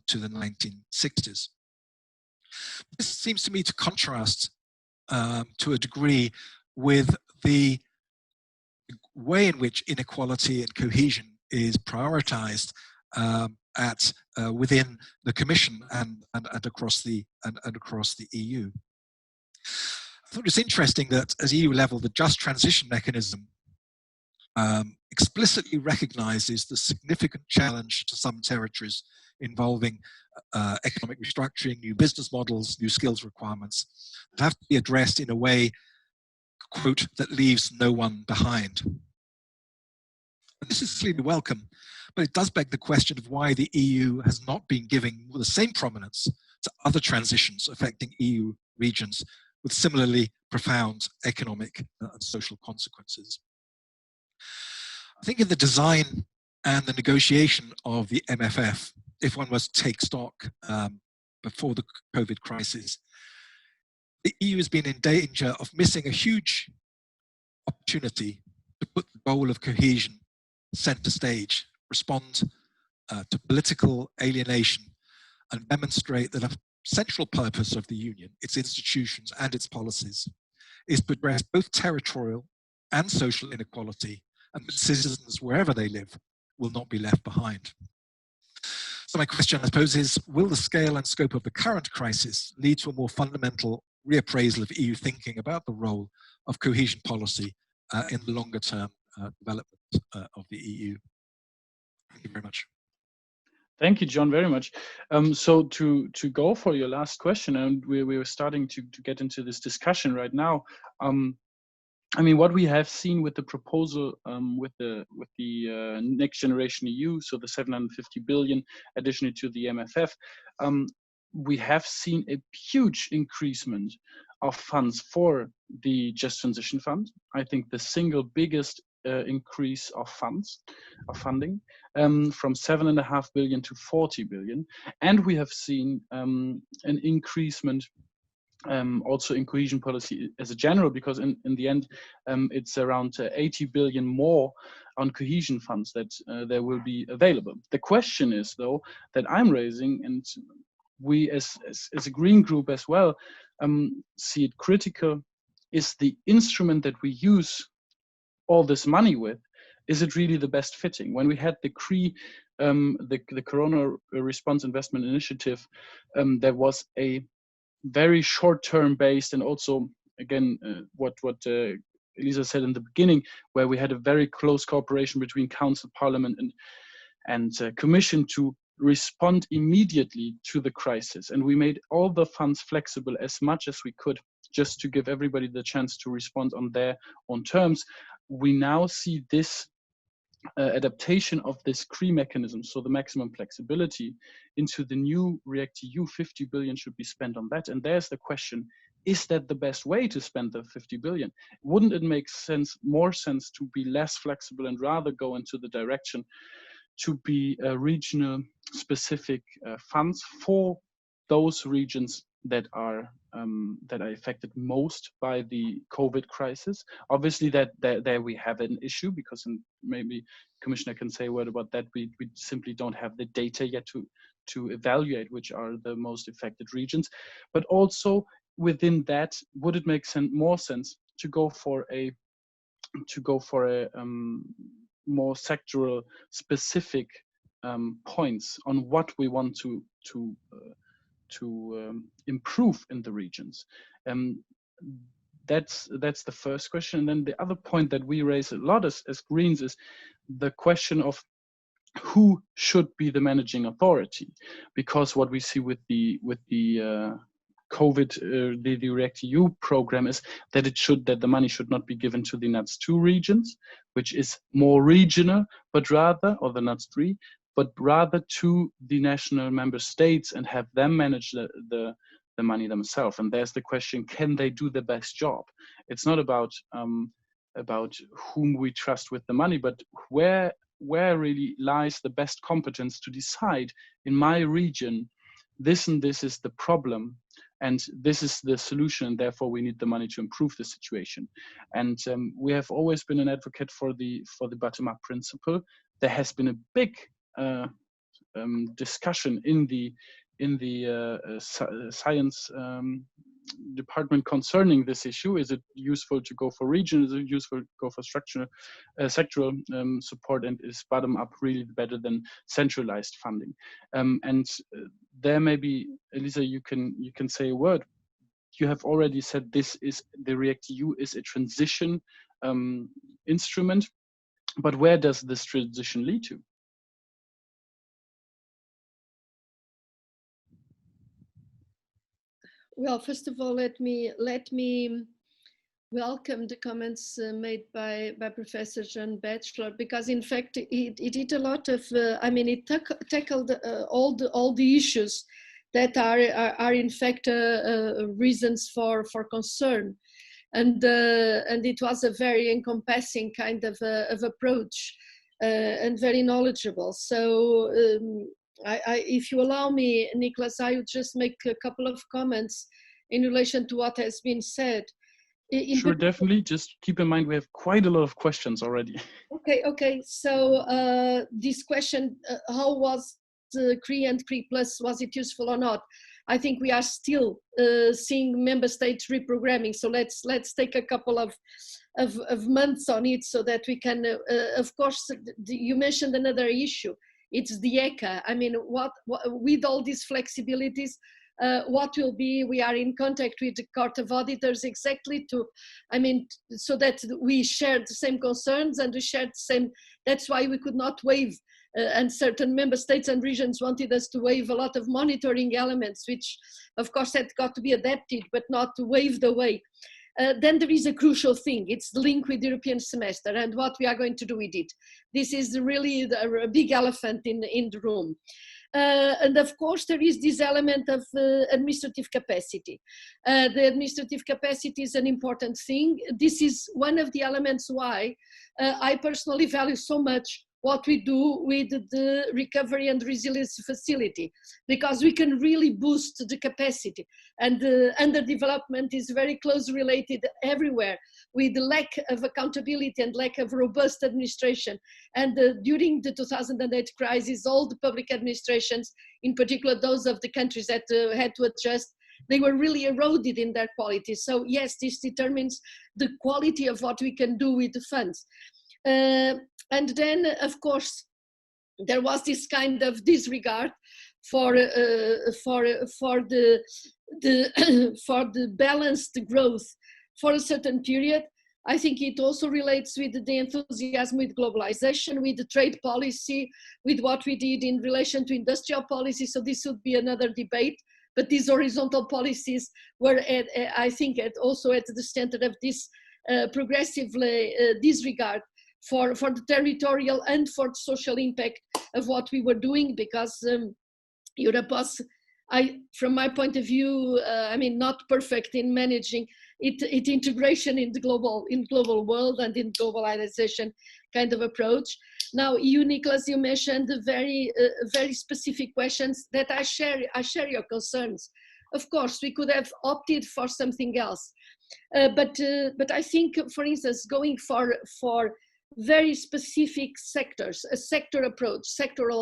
to the 1960s. This seems to me to contrast to a degree with the way in which inequality and cohesion is prioritized within the Commission and across the EU. I thought it was interesting that at EU level, the Just Transition Mechanism explicitly recognizes the significant challenge to some territories involving economic restructuring, new business models, new skills requirements that have to be addressed in a way, quote, that leaves no one behind. And this is clearly welcome, but it does beg the question of why the EU has not been giving the same prominence to other transitions affecting EU regions with similarly profound economic and social consequences. I think in the design and the negotiation of the MFF, if one was to take stock before the COVID crisis, the EU has been in danger of missing a huge opportunity to put the goal of cohesion center stage, respond to political alienation, and demonstrate that a central purpose of the Union, its institutions and its policies, is to address both territorial and social inequality, and that citizens, wherever they live, will not be left behind. So my question, I suppose, is, will the scale and scope of the current crisis lead to a more fundamental reappraisal of EU thinking about the role of cohesion policy in the longer term development of the EU? Thank you very much. Thank you, John, very much. So to go for your last question, and we were starting to get into this discussion right now. I mean, what we have seen with the proposal with the Next Generation EU, so the 750 billion additionally to the MFF, we have seen a huge increasement of funds for the Just Transition Fund. I think the single biggest increase of funding from 7.5 billion to 40 billion. And we have seen an increasement also in cohesion policy as a general, because in the end, it's around 80 billion more on cohesion funds that there will be available. The question is, though, that I'm raising, and we as a Green Group as well see it critical, is the instrument that we use all this money with, is it really the best fitting? When we had the Corona Response Investment Initiative, there was a very short-term based, and also, again, what Elisa said in the beginning, where we had a very close cooperation between Council, Parliament, and Commission to respond immediately to the crisis. And we made all the funds flexible as much as we could, just to give everybody the chance to respond on their own terms. We now see this adaptation of this CRE mechanism, so the maximum flexibility, into the new REACT-EU. 50 billion should be spent on that. And there's the question, is that the best way to spend the 50 billion? Wouldn't it make more sense to be less flexible and rather go into the direction to be regional specific funds for those regions that are affected most by the COVID crisis? Obviously, there we have an issue, because maybe Commissioner can say a word about that. We simply don't have the data yet to evaluate which are the most affected regions. But also within that, would it make more sense to go for a more sectoral specific points on what we want to improve in the regions? That's the first question. And then the other point that we raise a lot as Greens is the question of who should be the managing authority, because what we see with the COVID, the REACT-EU program, is that the money should not be given to the NUTS 2 regions, which is more regional, but rather, or the NUTS 3, but rather to the national member states and have them manage the money themselves. And there's the question, can they do the best job? It's not about whom we trust with the money, but where really lies the best competence to decide, in my region, this and this is the problem, and this is the solution, and therefore we need the money to improve the situation. And we have always been an advocate for the bottom-up principle. There has been a big discussion in the science department concerning this issue? Is it useful to go for region? Is it useful to go for structural, sectoral support? And is bottom up really better than centralized funding? There maybe, Elisa, you can say a word. You have already said this is the REACT-EU is a transition instrument, but where does this transition lead to? Well, first of all, let me welcome the comments made by Professor John Butler, because in fact it did a lot of, it tackled all the issues that are in fact reasons for concern, and it was a very encompassing kind of approach and very knowledgeable. So if you allow me, Niklas, I would just make a couple of comments in relation to what has been said. Sure, definitely. Just keep in mind we have quite a lot of questions already. Okay. So this question, how was the CRE and CRE Plus, was it useful or not? I think we are still seeing member states reprogramming. So let's take a couple of months on it so that we can, of course, you mentioned another issue. It's the ECA. I mean, what with all these flexibilities, what will be, we are in contact with the Court of Auditors exactly so that we share the same concerns and we share the same, that's why we could not waive, and certain member states and regions wanted us to waive a lot of monitoring elements, which of course had got to be adapted, but not waived away. Then there is a crucial thing. It's the link with the European semester and what we are going to do with it. This is really a big elephant in the room. And of course, there is this element of administrative capacity. The administrative capacity is an important thing. This is one of the elements why I personally value so much what we do with the Recovery and Resilience Facility, because we can really boost the capacity. And underdevelopment is very closely related everywhere with the lack of accountability and lack of robust administration. And during the 2008 crisis, all the public administrations, in particular those of the countries that had to adjust, they were really eroded in their quality. So yes, this determines the quality of what we can do with the funds. And then, of course, there was this kind of disregard for the balanced growth for a certain period. I think it also relates with the enthusiasm with globalization, with the trade policy, with what we did in relation to industrial policy. So this would be another debate. But these horizontal policies were, I think, also at the center of this progressively disregard for the territorial and for the social impact of what we were doing, because Europe was, from my point of view, not perfect in managing it integration in the global world and in globalization kind of approach. Now, you, Niklas, you mentioned the very specific questions that I share your concerns. Of course, we could have opted for something else, but I think, for instance, going for very specific sectors, a sectoral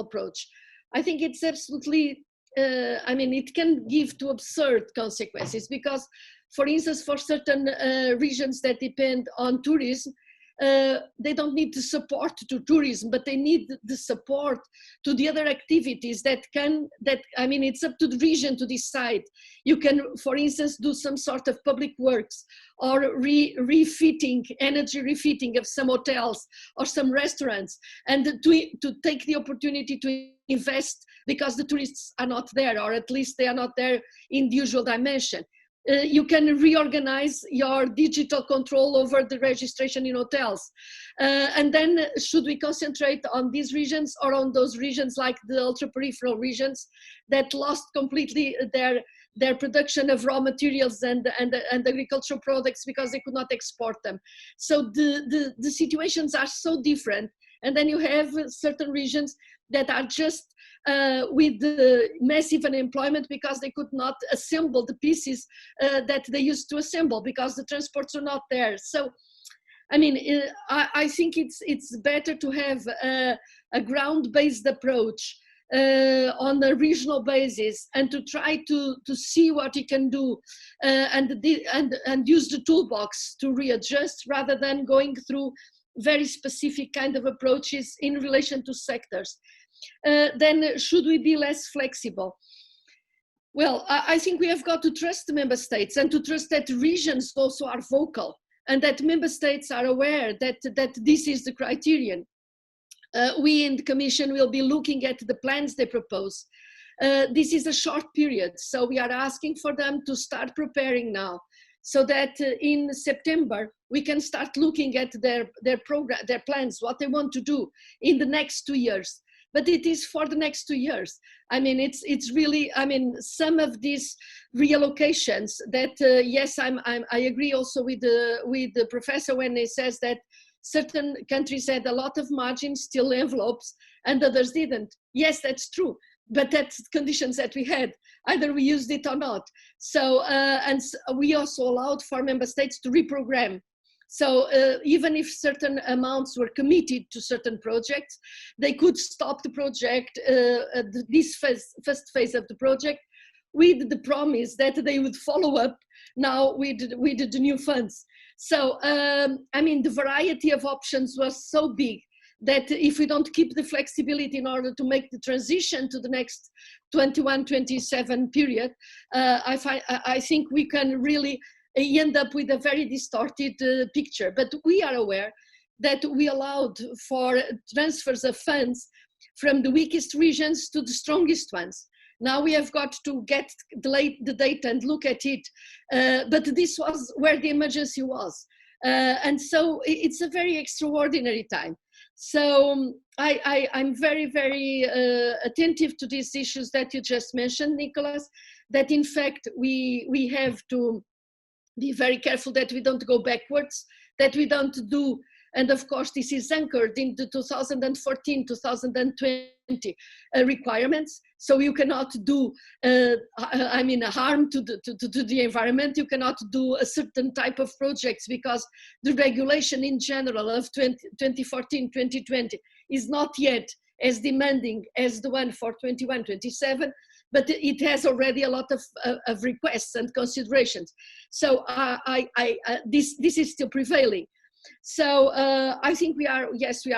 approach, I think it's absolutely, it can give to absurd consequences, because, for instance, for certain regions that depend on tourism, they don't need the support to tourism, but they need the support to the other activities it's up to the region to decide. You can, for instance, do some sort of public works or energy refitting of some hotels or some restaurants, and to take the opportunity to invest because the tourists are not there, or at least they are not there in the usual dimension. You can reorganize your digital control over the registration in hotels. And then should we concentrate on these regions or on those regions like the ultra-peripheral regions that lost completely their production of raw materials and agricultural products because they could not export them? So the situations are so different. And then you have certain regions that are just with the massive unemployment because they could not assemble the pieces that they used to assemble because the transports are not there. So, I think it's better to have a ground-based approach on a regional basis and to try to see what you can do and use the toolbox to readjust rather than going through very specific kind of approaches in relation to sectors. Then should we be less flexible? Well, I think we have got to trust the member states and to trust that regions also are vocal and that member states are aware that this is the criterion. We in the Commission will be looking at the plans they propose. This is a short period, so we are asking for them to start preparing now, so that in September we can start looking at their program, their plans, what they want to do in the next 2 years. But it is for the next 2 years. I mean, it's really, I mean, some of these reallocations that, yes, I agree also with the professor when he says that certain countries had a lot of margins, still envelopes, and others didn't. Yes, that's true, but that's conditions that we had. Either we used it or not. So, we also allowed for member states to reprogram. So even if certain amounts were committed to certain projects, they could stop the project, this first phase of the project, with the promise that they would follow up now with the new funds. So, I mean, the variety of options was so big that if we don't keep the flexibility in order to make the transition to the next 21-27 period, I think we can really end up with a very distorted picture. But we are aware that we allowed for transfers of funds from the weakest regions to the strongest ones. Now we have got to get the data and look at it, but this was where the emergency was. And so it's a very extraordinary time. So I'm very, very attentive to these issues that you just mentioned, Nicholas, that in fact we have to be very careful that we don't go backwards, that we don't do, and of course this is anchored in the 2014-2020 requirements. So you cannot do, I mean, harm to the environment. You cannot do a certain type of projects because the regulation in general of 2014-2020 is not yet as demanding as the one for 21-27. But it has already a lot of requests and considerations. So this is still prevailing. So I think we are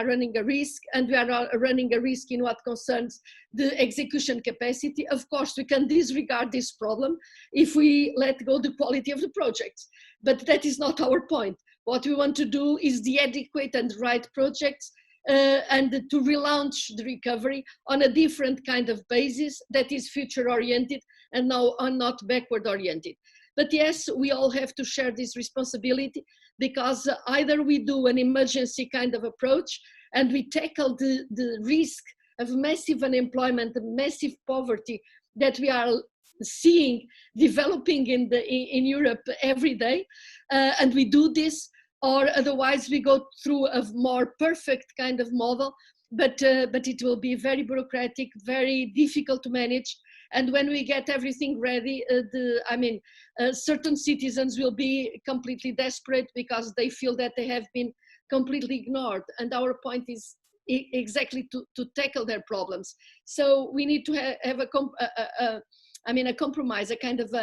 running a risk, and we are running a risk in what concerns the execution capacity. Of course, we can disregard this problem if we let go the quality of the projects, but that is not our point. What we want to do is the adequate and right projects, and to relaunch the recovery on a different kind of basis that is future-oriented and now are not backward-oriented. But yes, we all have to share this responsibility, because either we do an emergency kind of approach and we tackle the risk of massive unemployment, massive poverty that we are seeing developing in Europe every day, and we do this, or otherwise we go through a more perfect kind of model, but it will be very bureaucratic, very difficult to manage. And when we get everything ready, certain citizens will be completely desperate because they feel that they have been completely ignored. And our point is exactly to tackle their problems. So we need to have a compromise, a kind of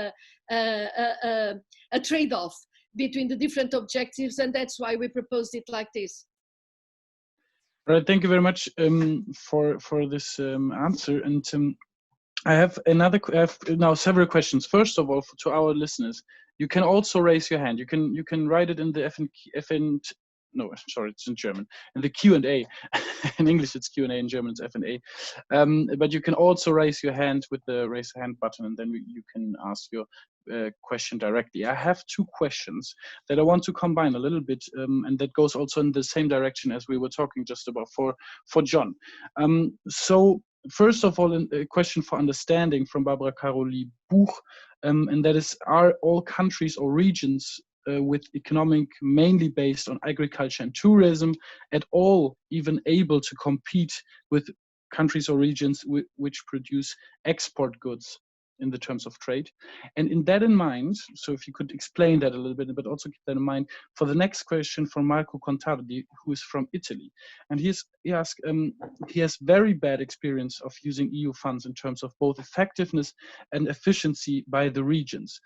a trade-off between the different objectives, and that's why we proposed it like this. All right, thank you very much for this answer. And I have now several questions. First of all, to our listeners, you can also raise your hand. You can write it in the no, sorry, it's in German. In the Q&A. In English, it's Q&A. In German, it's F&A. But you can also raise your hand with the raise hand button, and then you can ask your question directly. I have two questions that I want to combine a little bit, and that goes also in the same direction as we were talking just about for John. So first of all, a question for understanding from Barbara Caroli Buch, and that is, are all countries or regions with economic mainly based on agriculture and tourism at all even able to compete with countries or regions which produce export goods in the terms of trade. And in that in mind, so if you could explain that a little bit, but also keep that in mind for the next question from Marco Contardi, who is from Italy. And he asked, he has very bad experience of using EU funds in terms of both effectiveness and efficiency by the regions.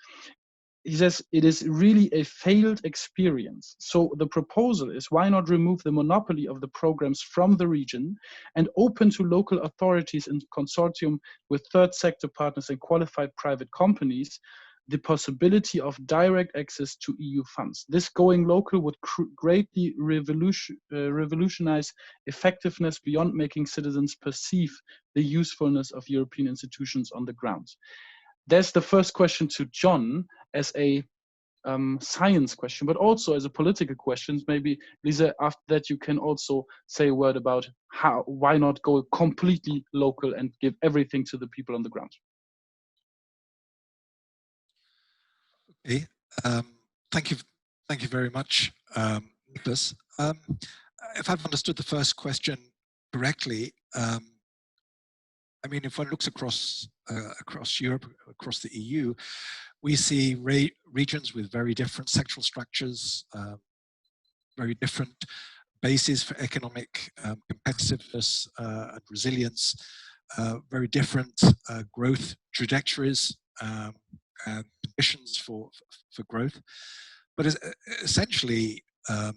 He says it is really a failed experience. So the proposal is, why not remove the monopoly of the programs from the region and open to local authorities in consortium with third sector partners and qualified private companies the possibility of direct access to EU funds. This going local would greatly revolutionize effectiveness beyond making citizens perceive the usefulness of European institutions on the ground. That's the first question to John as a science question, but also as a political question. Maybe, Lisa, after that you can also say a word about why not go completely local and give everything to the people on the ground. Okay, thank you very much, Niklas. If I've understood the first question correctly, I mean, if one looks across Europe, across the EU, we see regions with very different sectoral structures, very different bases for economic competitiveness and resilience, very different growth trajectories and conditions for growth. But essentially, and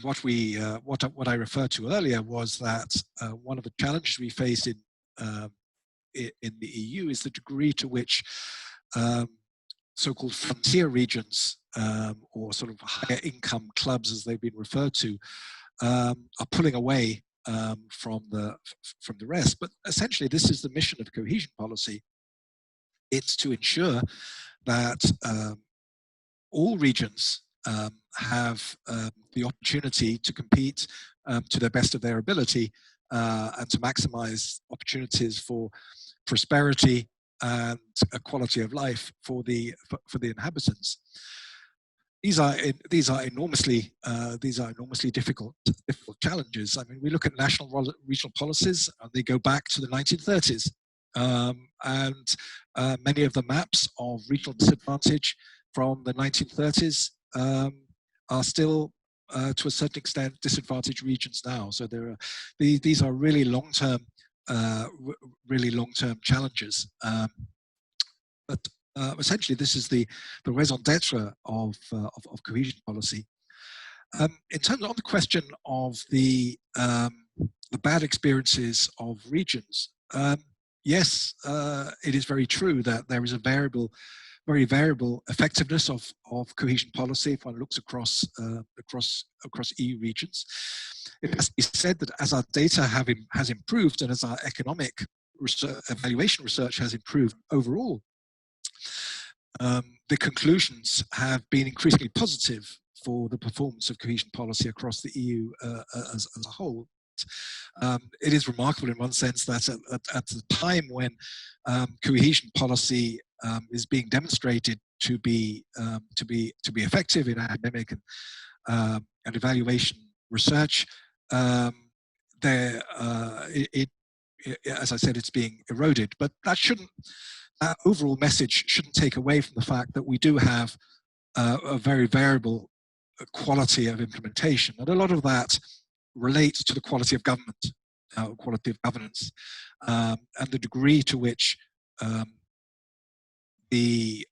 what I referred to earlier was that one of the challenges we face in the EU is the degree to which so-called frontier regions or sort of higher income clubs, as they've been referred to, are pulling away from the rest. But essentially, this is the mission of cohesion policy. It's to ensure that all regions have the opportunity to compete to the best of their ability and to maximize opportunities for prosperity and a quality of life for the inhabitants. These are enormously difficult challenges. I mean, we look at national regional policies, and they go back to the 1930s, and many of the maps of regional disadvantage from the 1930s are still, to a certain extent, disadvantaged regions now. So these are really long-term challenges. But essentially, this is the raison d'être of cohesion policy. In terms of the question of the bad experiences of regions, yes, it is very true that there is a very variable effectiveness of cohesion policy if one looks across EU regions. It has to be said that as our data has improved and as our economic evaluation research has improved overall, the conclusions have been increasingly positive for the performance of cohesion policy across the EU as a whole. It is remarkable in one sense that at the time when cohesion policy is being demonstrated to be effective in academic and evaluation research, as I said, it's being eroded. But that overall message shouldn't take away from the fact that we do have a very variable quality of implementation, and a lot of that relates to the quality of government, quality of governance, and the degree to which the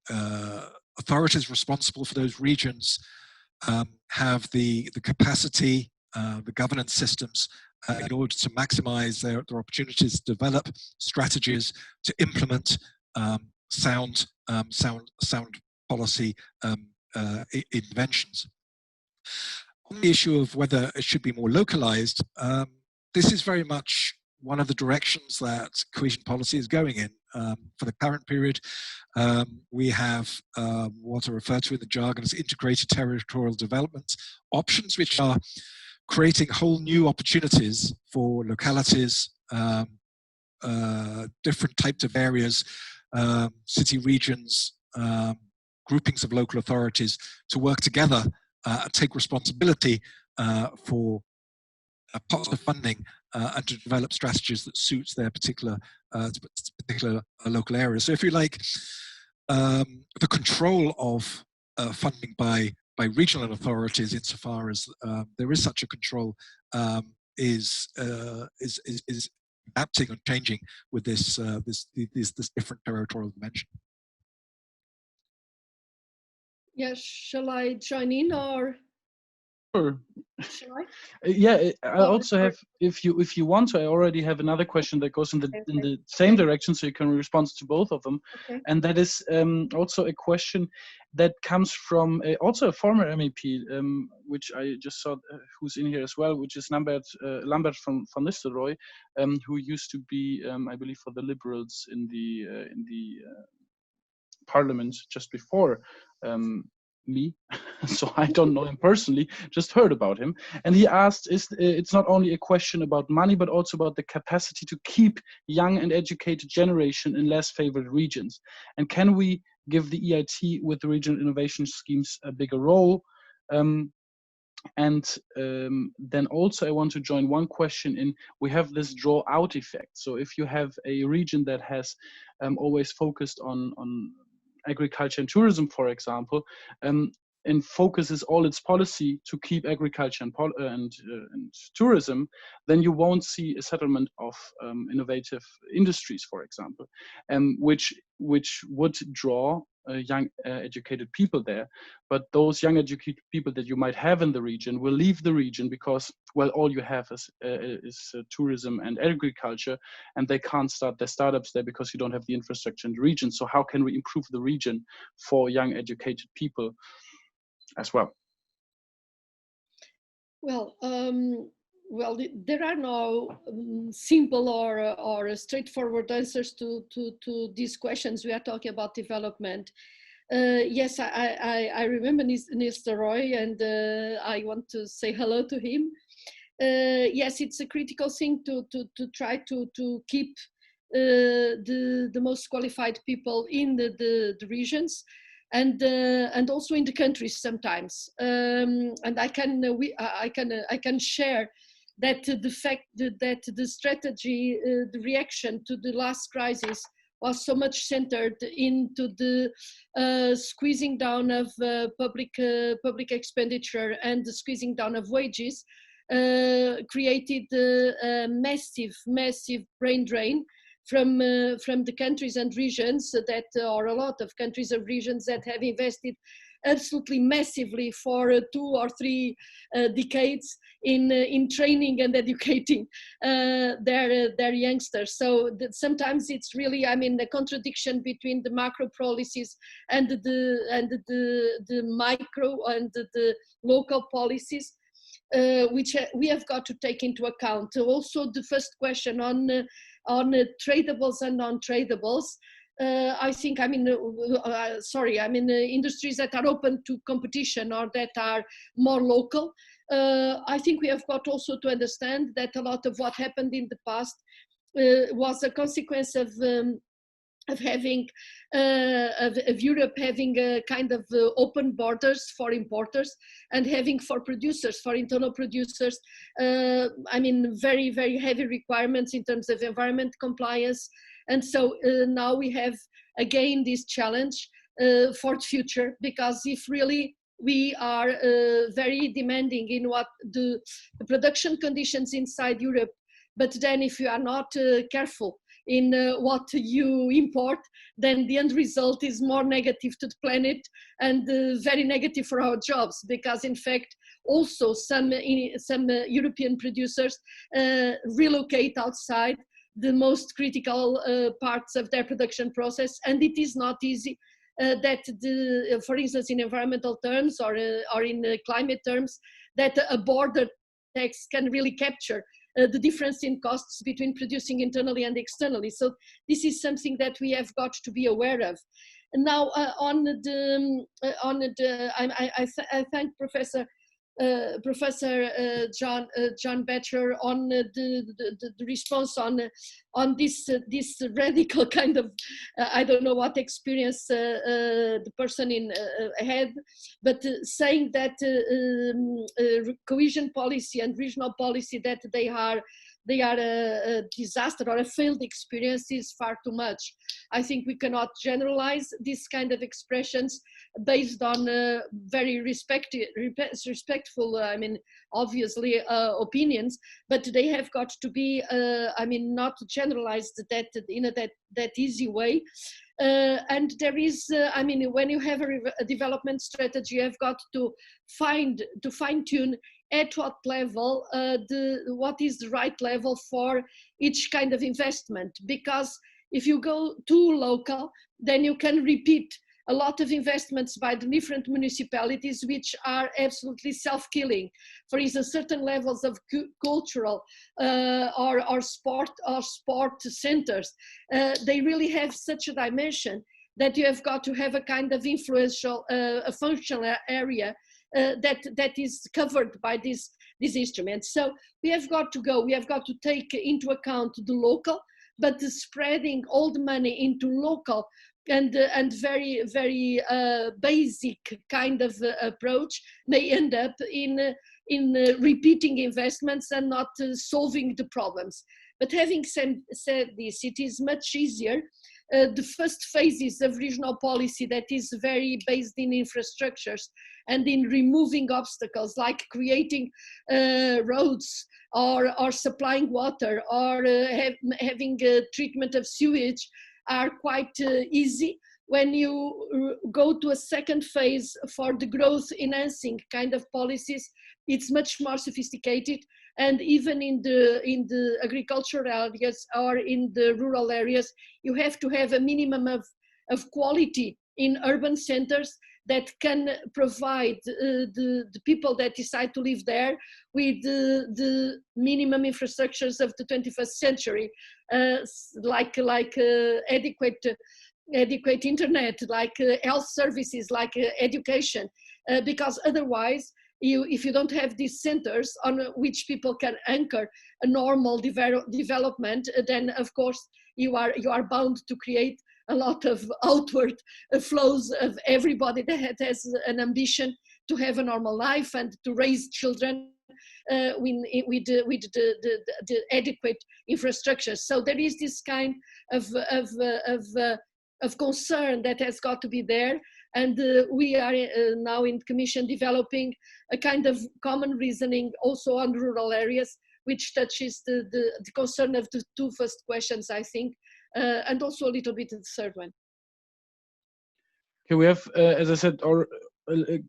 authorities responsible for those regions have the capacity, the governance systems in order to maximize their opportunities to develop strategies to implement sound policy interventions. On the issue of whether it should be more localized, this is very much one of the directions that cohesion policy is going in. For the current period, we have what are referred to in the jargon as integrated territorial development options, which are creating whole new opportunities for localities, different types of areas, city regions, groupings of local authorities to work together and take responsibility for parts of funding and to develop strategies that suits their particular particular local area. So if you like, the control of funding by regional authorities, insofar as there is such a control, is adapting and changing with this different territorial dimension. Yes, shall I join in, or Sure. shall I? Yeah, I also have, if you want to, I already have another question that goes in the same direction, so you can respond to both of them. Okay. And that is also a question that comes from also a former MEP, which I just saw who's in here as well, which is Lambert from Van Nistelrooy, who used to be, I believe, for the Liberals in the Parliament just before me. So I don't know him personally, just heard about him. And he asked, it's not only a question about money, but also about the capacity to keep young and educated generation in less favored regions. And can we give the EIT with the regional innovation schemes a bigger role? And then also I want to join one question in, we have this draw out effect. So if you have a region that has always focused on agriculture and tourism, for example, and focuses all its policy to keep agriculture and tourism, then you won't see a settlement of innovative industries, for example, which would draw young educated people there. But those young educated people that you might have in the region will leave the region because, well, all you have is tourism and agriculture, and they can't start their startups there because you don't have the infrastructure in the region. So how can we improve the region for young educated people as well? Well, there are no simple or straightforward answers to these questions. We are talking about development. Yes, I remember Nistelrooy, and I want to say hello to him. Yes, it's a critical thing to try to keep the most qualified people in the regions. And also in the countries sometimes, and I can share that the fact that the strategy, the reaction to the last crisis was so much centered into the squeezing down of public expenditure and the squeezing down of wages, created a massive brain drain from the countries and regions that are a lot of countries and regions that have invested absolutely massively for 2 or 3 decades in training and educating their youngsters. So sometimes it's really, I mean, the contradiction between the macro policies and the micro and the local policies, which we have got to take into account. Also, the first question on tradables and non-tradables. I think, I mean, industries that are open to competition or that are more local. I think we have got also to understand that a lot of what happened in the past was a consequence of having of Europe having a kind of open borders for importers and having for producers, for internal producers, I mean, very, very heavy requirements in terms of environment compliance. And so now we have again this challenge for the future, because if really we are very demanding in what the production conditions inside Europe, but then if you are not careful in what you import, then the end result is more negative to the planet and very negative for our jobs, because in fact also some European producers relocate outside the most critical parts of their production process, and it is not easy that for instance in environmental terms or in climate terms, that a border tax can really capture the difference in costs between producing internally and externally. So this is something that we have got to be aware of. And now I thank Professor John Butler on the response on this radical kind of I don't know what experience the person had, but saying that cohesion policy and regional policy, that they are a disaster or a failed experience is far too much. I think we cannot generalize this kind of expressions based on very respectful, I mean, obviously opinions, but they have got to be, I mean, not generalized that in that easy way. And there is, I mean, when you have a development strategy, you have got to fine-tune at what level, what is the right level for each kind of investment. Because if you go too local, then you can repeat a lot of investments by the different municipalities, which are absolutely self-killing. For instance, certain levels of cultural or sport centers, they really have such a dimension that you have got to have a kind of influential, a functional area that is covered by these instruments. So we have got to take into account the local, but the spreading all the money into local and very, very basic kind of approach may end up in repeating investments and not solving the problems. But having said this, it is much easier. The first phases of regional policy that is very based in infrastructures and in removing obstacles like creating roads or supplying water or having treatment of sewage are quite easy. When you go to a second phase for the growth enhancing kind of policies, it's much more sophisticated. And even in the agricultural areas or in the rural areas, you have to have a minimum of quality in urban centers that can provide the people that decide to live there with the minimum infrastructures of the 21st century, like adequate internet, like health services, like education, because otherwise, if you don't have these centers on which people can anchor a normal development, then of course you are bound to create a lot of outward flows of everybody that has an ambition to have a normal life and to raise children with the adequate infrastructure. So there is this kind of concern that has got to be there. And we are now in Commission developing a kind of common reasoning also on rural areas, which touches the concern of the two first questions, I think, and also a little bit of the third one. Okay, we have, as I said,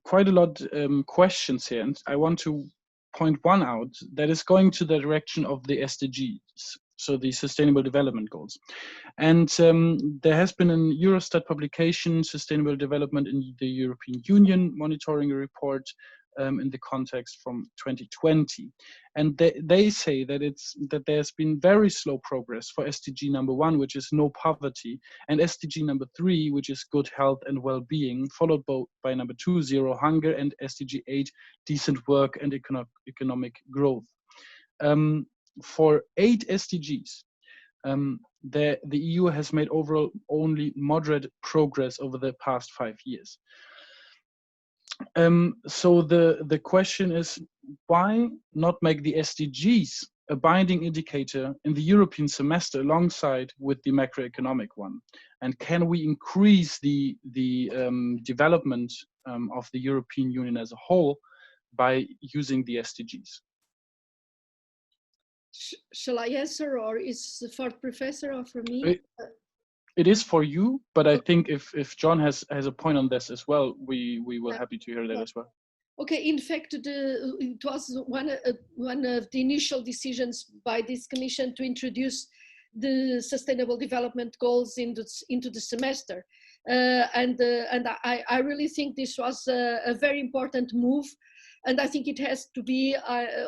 quite a lot questions here, and I want to point one out that is going to the direction of the SDGs, so the Sustainable Development Goals. And there has been an Eurostat publication, Sustainable Development in the European Union, monitoring a report in the context from 2020. And they say that there's been very slow progress for SDG number 1, which is no poverty, and SDG number 3, which is good health and well-being, followed by number 2, zero hunger, and SDG 8, decent work and economic growth. For 8 SDGs, the EU has made overall only moderate progress over the past 5 years. So the question is, why not make the SDGs a binding indicator in the European semester alongside with the macroeconomic one? And can we increase the development of the European Union as a whole by using the SDGs? Shall I answer, or is it for the professor or for me? It is for you, but I think if John has a point on this as well, we will happy to hear that as well. Okay, in fact, it was one of the initial decisions by this commission to introduce the Sustainable Development Goals into the semester, and I really think this was a very important move, and I think it has to be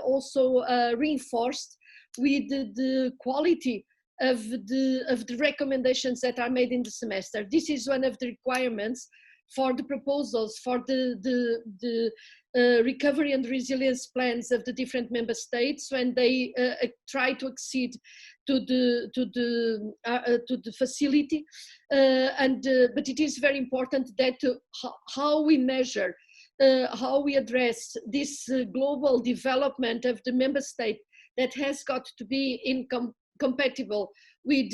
also reinforced with the quality of the recommendations that are made in the semester. This is one of the requirements for the proposals for the recovery and resilience plans of the different member states when they try to accede to the facility. But it is very important that how we measure, how we address this global development of the member state that has got to be compatible with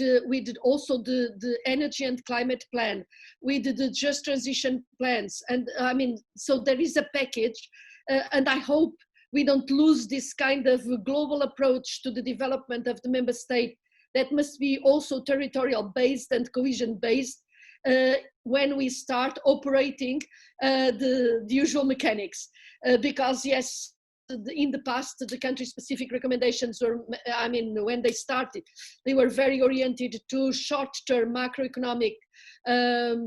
also the energy and climate plan, with the just transition plans. And I mean, so there is a package, and I hope we don't lose this kind of global approach to the development of the member state that must be also territorial based and cohesion based when we start operating the usual mechanics. Because yes, in the past, the country-specific recommendations were, I mean, when they started, they were very oriented to short-term macroeconomic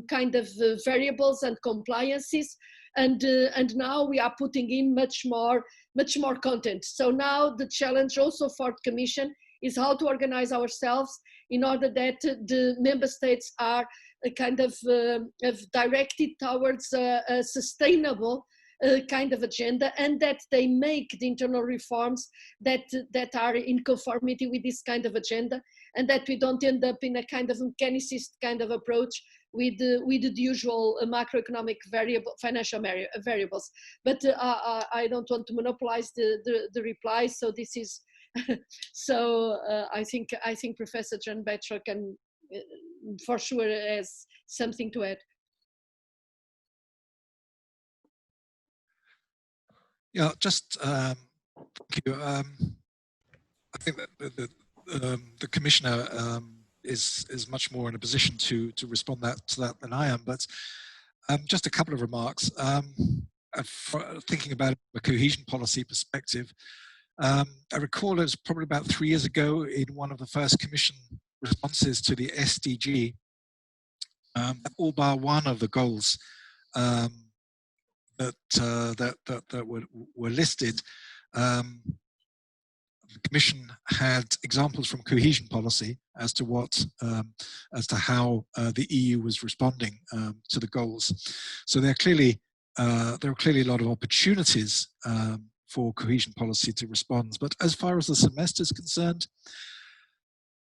kind of variables and compliances, and now we are putting in much more content. So now the challenge also for the Commission is how to organize ourselves in order that the member states are kind of directed towards a sustainable kind of agenda, and that they make the internal reforms that are in conformity with this kind of agenda, and that we don't end up in a kind of mechanicist kind of approach with the usual macroeconomic financial variables. But I don't want to monopolize the reply, so this is so I think Professor John Butler can for sure has something to add. Yeah, just thank you. I think that the Commissioner is much more in a position to respond to that than I am. But just a couple of remarks. Thinking about it from a cohesion policy perspective, I recall it was probably about 3 years ago in one of the first Commission responses to the SDG, all bar one of the goals that were listed, the Commission had examples from cohesion policy as to how the EU was responding to the goals. So there are clearly a lot of opportunities for cohesion policy to respond. But as far as the semester is concerned,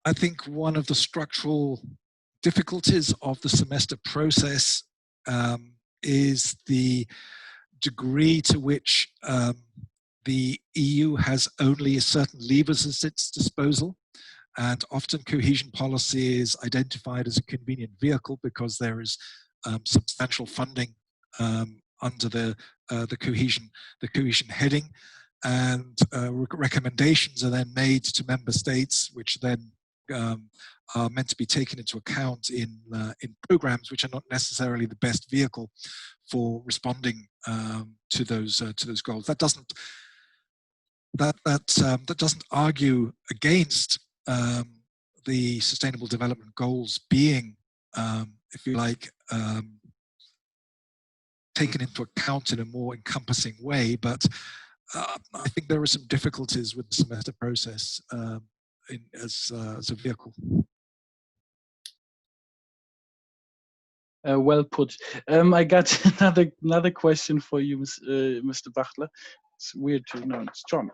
I think one of the structural difficulties of the semester process is the degree to which the EU has only certain levers at its disposal, and often cohesion policy is identified as a convenient vehicle because there is substantial funding under the cohesion heading, and recommendations are then made to member states, which then are meant to be taken into account in programs, which are not necessarily the best vehicle for responding to those goals. That doesn't argue against the Sustainable Development Goals being, if you like, taken into account in a more encompassing way. But I think there are some difficulties with the semester process as a vehicle. Well put. I got another question for you, Mr. Butler. It's weird to know it's John.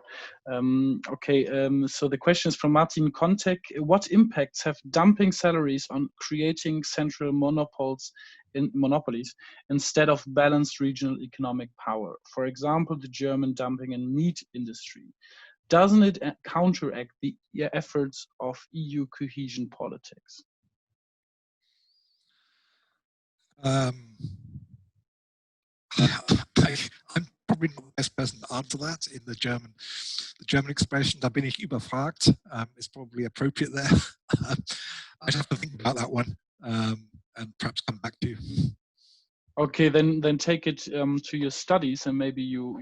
So the question is from Martin Kontek. What impacts have dumping salaries on creating central monopolies instead of balanced regional economic power? For example, the German dumping and meat industry. Doesn't it counteract the efforts of EU cohesion politics? I'm probably not the best person to answer that. In the German expression, da bin ich überfragt, is probably appropriate there. I'd have to think about that one and perhaps come back to you. Okay, then take it to your studies, and maybe you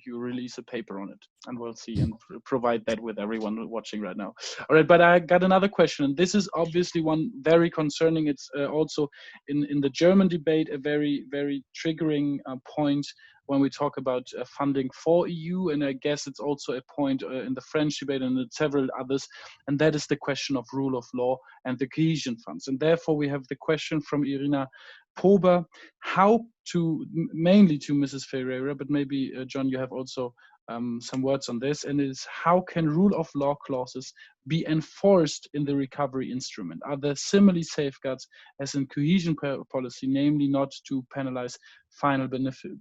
release a paper on it, and we'll see and provide that with everyone watching right now. All right, but I got another question, and this is obviously one very concerning. It's also in the German debate a very, very triggering point when we talk about funding for EU, and I guess it's also a point in the French debate and in several others, and that is the question of rule of law and the cohesion funds. And therefore we have the question from Irina Pober, mainly to Mrs. Ferrara, but maybe John, you have also some words on this, and it is how can rule of law clauses be enforced in the recovery instrument? Are there similar safeguards as in cohesion policy, namely not to penalize final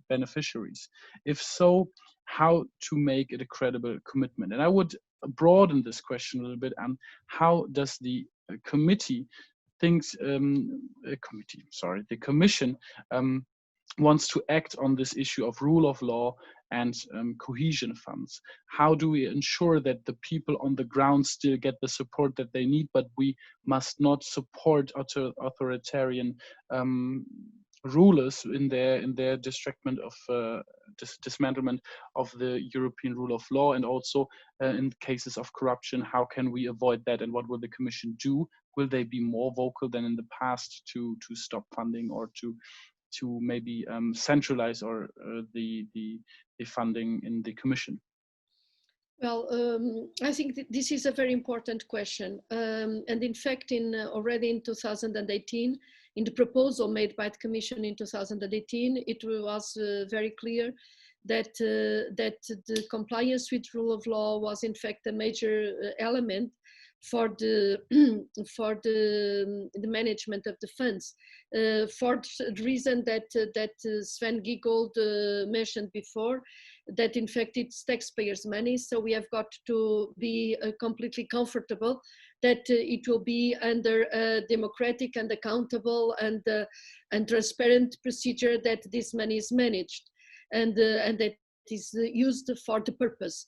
beneficiaries? If so, how to make it a credible commitment? And I would broaden this question a little bit, and how does the committee thinks, the Commission wants to act on this issue of rule of law and cohesion funds? How do we ensure that the people on the ground still get the support that they need, but we must not support authoritarian rulers in their dismantlement of the European rule of law, and also in cases of corruption, how can we avoid that, and what will the Commission do? Will they be more vocal than in the past to stop funding, or to maybe centralize or the funding in the Commission? Well, I think this is a very important question. And in fact, already in 2018, in the proposal made by the Commission in 2018, it was very clear that the compliance with rule of law was in fact a major element for the management of the funds, for the reason that Sven Giegold mentioned before, that in fact it's taxpayers' money, so we have got to be completely comfortable that it will be under a democratic and accountable and transparent procedure that this money is managed, and that is used for the purpose.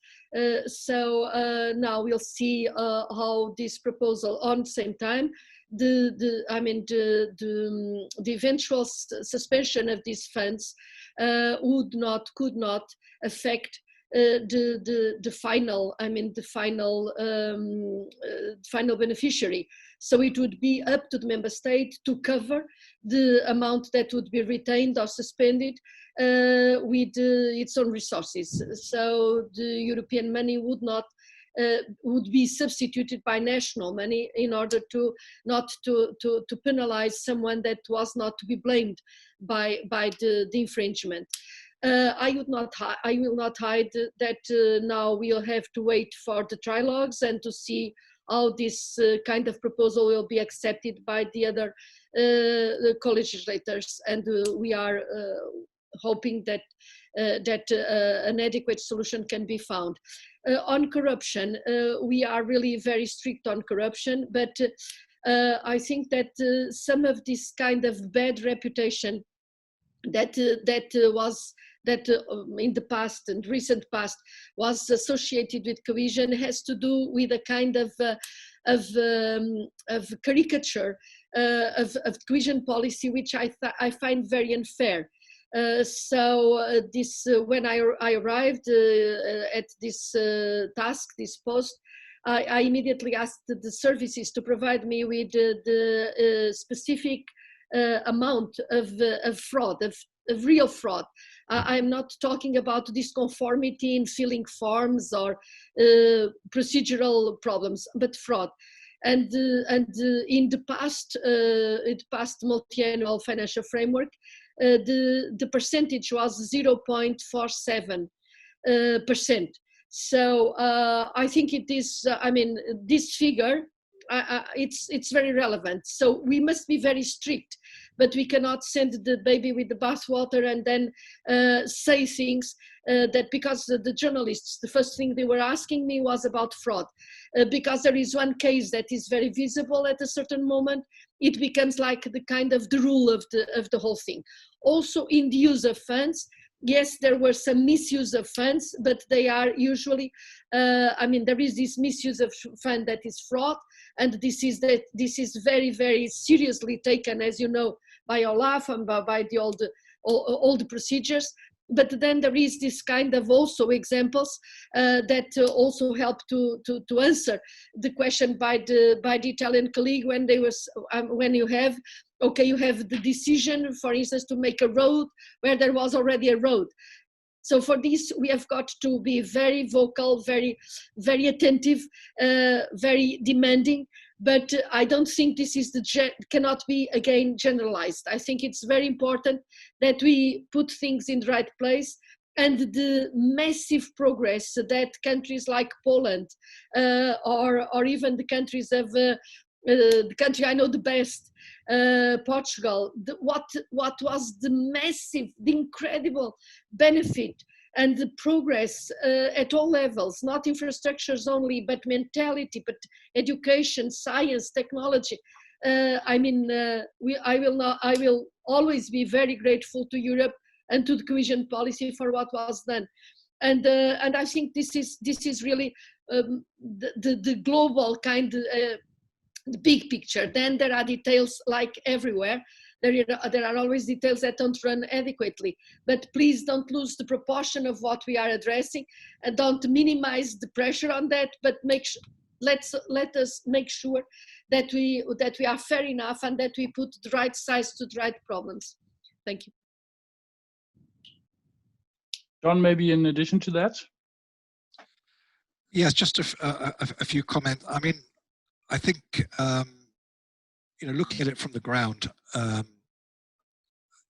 So now we'll see how this proposal, on the same time, the eventual suspension of these funds could not affect the final beneficiary. So it would be up to the member state to cover the amount that would be retained or suspended with its own resources. So the European money would be substituted by national money in order to not to penalize someone that was not to be blamed by the infringement. I will not hide that now we'll have to wait for the trilogues and to see how this kind of proposal will be accepted by the other co-legislators, and we are hoping that an adequate solution can be found. On corruption, we are really very strict on corruption, but I think that some of this kind of bad reputation that in the past and recent past was associated with cohesion has to do with a kind of caricature of cohesion policy, which I find very unfair. When I arrived at this task, this post, I immediately asked the services to provide me with the specific amount of fraud, of real fraud. I'm not talking about disconformity in filling forms or procedural problems, but fraud. And in the past multi-annual financial framework, the percentage was 0.47%. So I think it is. This figure, it's very relevant. So we must be very strict, but we cannot send the baby with the bathwater and then say things that, because the journalists, the first thing they were asking me was about fraud, because there is one case that is very visible at a certain moment, it becomes like the kind of the rule of the whole thing. Also in the use of funds, yes, there were some misuse of funds, but they are usually, there is this misuse of fund that is fraud, and this is very, very seriously taken, as you know, by OLAF and by all the procedures. But then there is this kind of also examples that also help to answer the question by the Italian colleague when you have the decision, for instance, to make a road where there was already a road. So for this, we have got to be very vocal, very, very attentive, very demanding. But I don't think this is cannot be again generalized. I think it's very important that we put things in the right place, and the massive progress that countries like Poland or even the countries of the country I know the best, Portugal, what was the incredible benefit and the progress at all levels, not infrastructures only, but mentality, but education, science, technology. I will always be very grateful to Europe and to the cohesion policy for what was done. And I think this is really the global kind, the big picture. Then there are details like everywhere. There are always details that don't run adequately, but please don't lose the proportion of what we are addressing, and don't minimize the pressure on that, but let us make sure that we are fair enough and that we put the right size to the right problems. Thank you. John, maybe in addition to that? Yes, just a few comments. I mean, I think, you know, looking at it from the ground,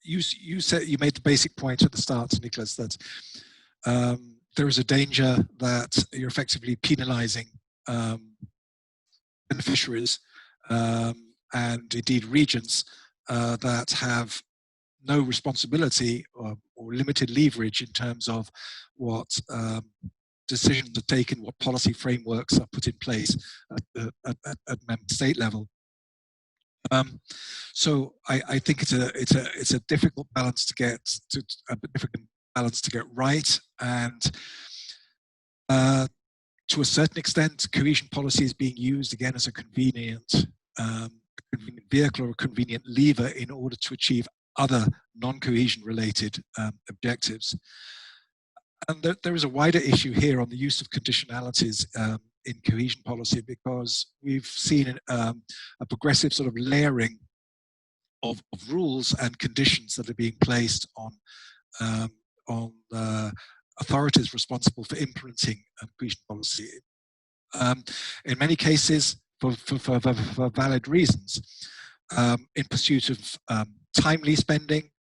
you made the basic point at the start, Niklas, that there is a danger that you're effectively penalizing beneficiaries and indeed regions that have no responsibility or limited leverage in terms of what decisions are taken, what policy frameworks are put in place at member state level. So I think it's a difficult balance to get right, and to a certain extent, cohesion policy is being used again as a convenient vehicle or a convenient lever in order to achieve other non-cohesion related objectives. And there is a wider issue here on the use of conditionalities in cohesion policy, because we've seen a progressive sort of layering of rules and conditions that are being placed on authorities responsible for implementing cohesion policy. In many cases, for valid reasons, in pursuit of timely spending,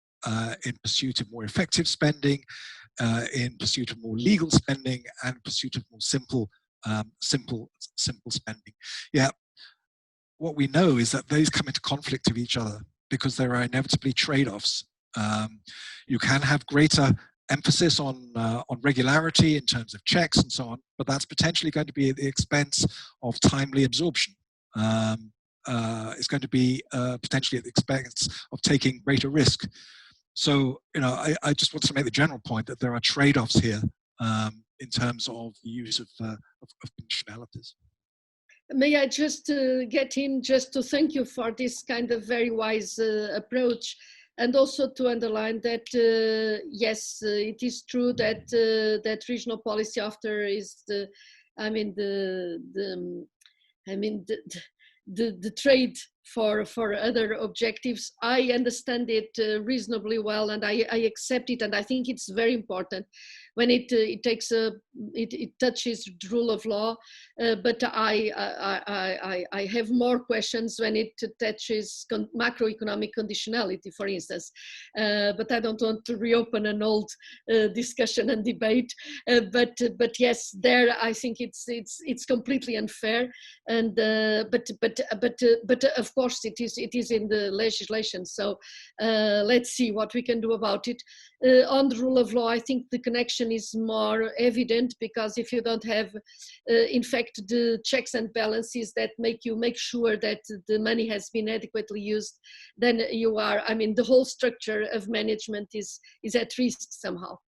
in pursuit of more effective spending, in pursuit of more legal spending, and in pursuit of more simple spending. Yeah, what we know is that those come into conflict with each other because there are inevitably trade-offs. You can have greater emphasis on regularity in terms of checks and so on, but that's potentially going to be at the expense of timely absorption. It's going to be potentially at the expense of taking greater risk. So, you know, I just want to make the general point that there are trade-offs here in terms of the use of conditionalities. May I just get in just to thank you for this kind of very wise approach, and also to underline that yes, it is true that that regional policy after is the trade for other objectives. I understand it reasonably well, and I accept it, and I think it's very important when it touches the rule of law. But I have more questions when it touches macroeconomic conditionality, for instance. But I don't want to reopen an old discussion and debate. But yes, there I think it's completely unfair. And but of course it is in the legislation. So let's see what we can do about it. On the rule of law, I think the connection is more evident, because if you don't have, in fact, the checks and balances that make sure that the money has been adequately used, then you are, I mean, the whole structure of management is at risk somehow.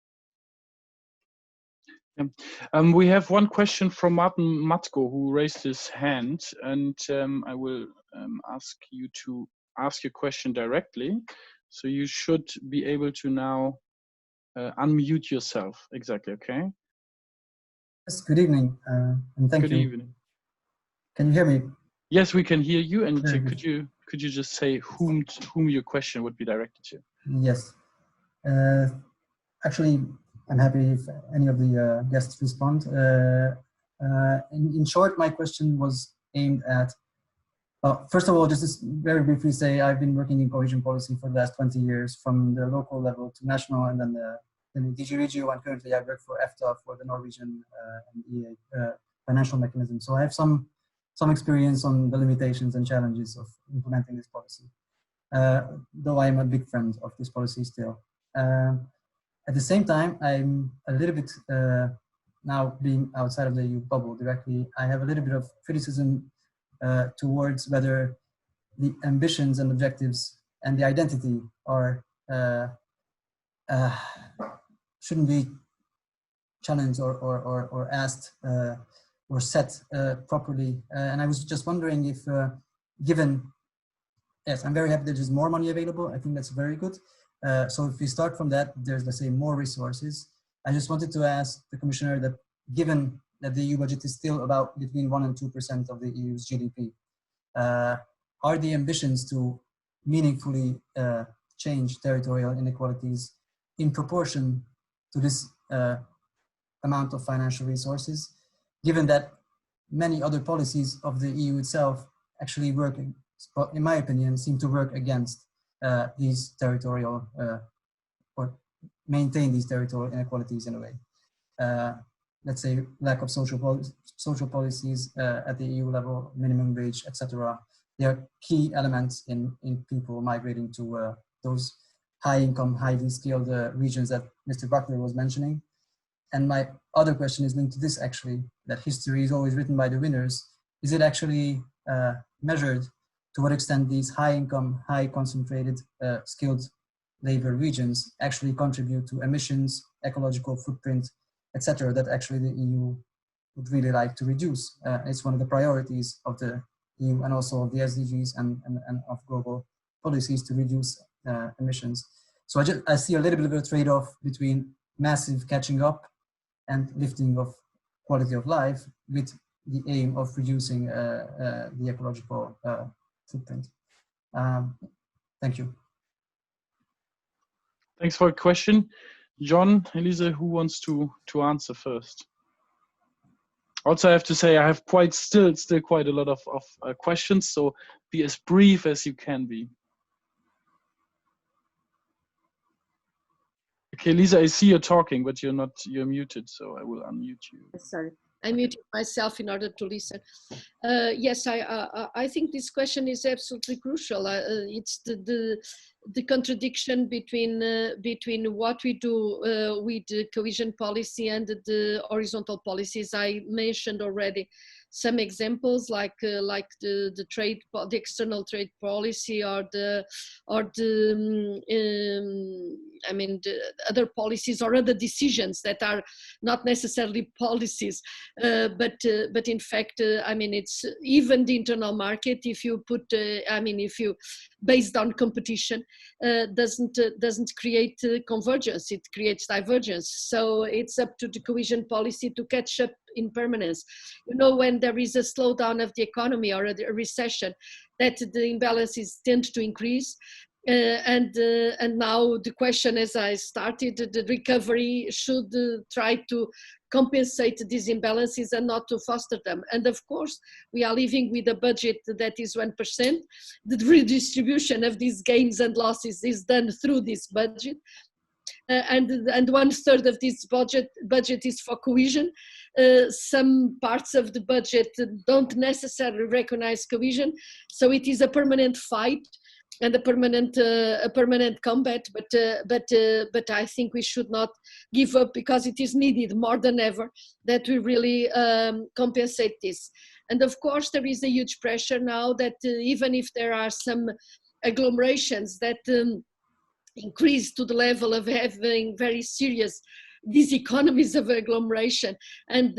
We have one question from Martin Matko, who raised his hand, and I will ask you to ask your question directly. So you should be able to now unmute yourself. Exactly, okay? Yes, good evening, and thank you. Good evening. Can you hear me? Yes, we can hear you, and could you just say whom your question would be directed to? Yes. Actually, I'm happy if any of the guests respond. In short, my question was aimed at, first of all, just to very briefly say, I've been working in cohesion policy for the last 20 years, from the local level to national, and then the DG Regio, and currently I work for EFTA, for the Norwegian and EA financial mechanism. So I have some experience on the limitations and challenges of implementing this policy, though I am a big friend of this policy still. At the same time, I'm a little bit, now being outside of the EU bubble directly, I have a little bit of criticism towards whether the ambitions and objectives and the identity are shouldn't be challenged or asked or set properly. And I was just wondering if, given, yes, I'm very happy that there's more money available. I think that's very good. So if we start from that, there's, let's say, more resources. I just wanted to ask the Commissioner that, given that the EU budget is still about between 1% and 2% of the EU's GDP, are the ambitions to meaningfully change territorial inequalities in proportion to this amount of financial resources, given that many other policies of the EU itself actually work, in my opinion, seem to work against these territorial or maintain these territorial inequalities in a way. Let's say lack of social policies at the EU level, minimum wage, etc. They are key elements in people migrating to those high-income, highly skilled regions that Mr. Butler was mentioning. And my other question is linked to this, actually, that history is always written by the winners. Is it actually measured to what extent these high-income, high-concentrated, skilled labor regions actually contribute to emissions, ecological footprint, etc., that actually the EU would really like to reduce? It's one of the priorities of the EU and also of the SDGs and of global policies to reduce emissions. So I see a little bit of a trade-off between massive catching up and lifting of quality of life with the aim of reducing the ecological footprint. Thank you. Thanks for a question. John, Elisa, who wants to answer first? Also, I have to say I have still quite a lot of questions, so be as brief as you can be. Okay, Lisa, I see you're talking, but you're muted, so I will unmute you. Sorry, I muted myself in order to listen. Yes, I think this question is absolutely crucial. It's the contradiction between what we do with the cohesion policy and the horizontal policies. I mentioned already some examples like the trade, the external trade policy, or the other policies or other decisions that are not necessarily policies, but in fact, it's even the internal market. If you put, if you based on competition, doesn't create convergence; it creates divergence. So it's up to the cohesion policy to catch up in permanence. You know, when there is a slowdown of the economy or a recession, that the imbalances tend to increase. And now the question, as I started, the recovery should try to compensate these imbalances and not to foster them. And of course, we are living with a budget that is 1%. The redistribution of these gains and losses is done through this budget. And 1/3 of this budget is for cohesion. Some parts of the budget don't necessarily recognize cohesion, so it is a permanent fight and a permanent combat. But I think we should not give up, because it is needed more than ever that we really compensate this. And of course, there is a huge pressure now that even if there are some agglomerations that increase to the level of having very serious these economies of agglomeration and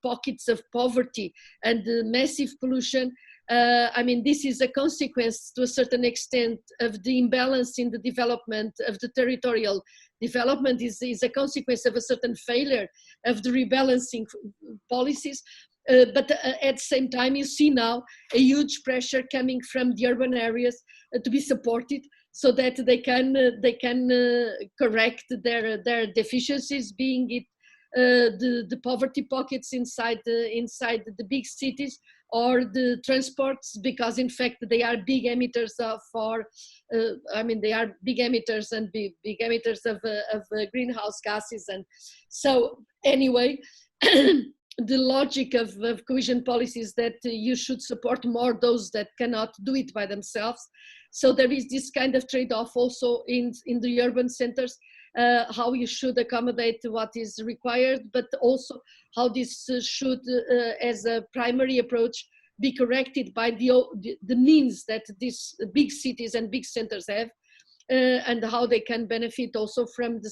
pockets of poverty and massive pollution. This is a consequence to a certain extent of the imbalance in the development of the territorial development, is a consequence of a certain failure of the rebalancing policies. But at the same time, you see now a huge pressure coming from the urban areas to be supported, so that they can correct their deficiencies, being it the poverty pockets inside the big cities, or the transports, because in fact they are big emitters they are big emitters and big emitters of greenhouse gases. And so anyway, the logic of cohesion policy is that you should support more those that cannot do it by themselves. So there is this kind of trade-off also in the urban centers. how you should accommodate what is required, but also how this should, as a primary approach, be corrected by the means that these big cities and big centers have, and how they can benefit also from the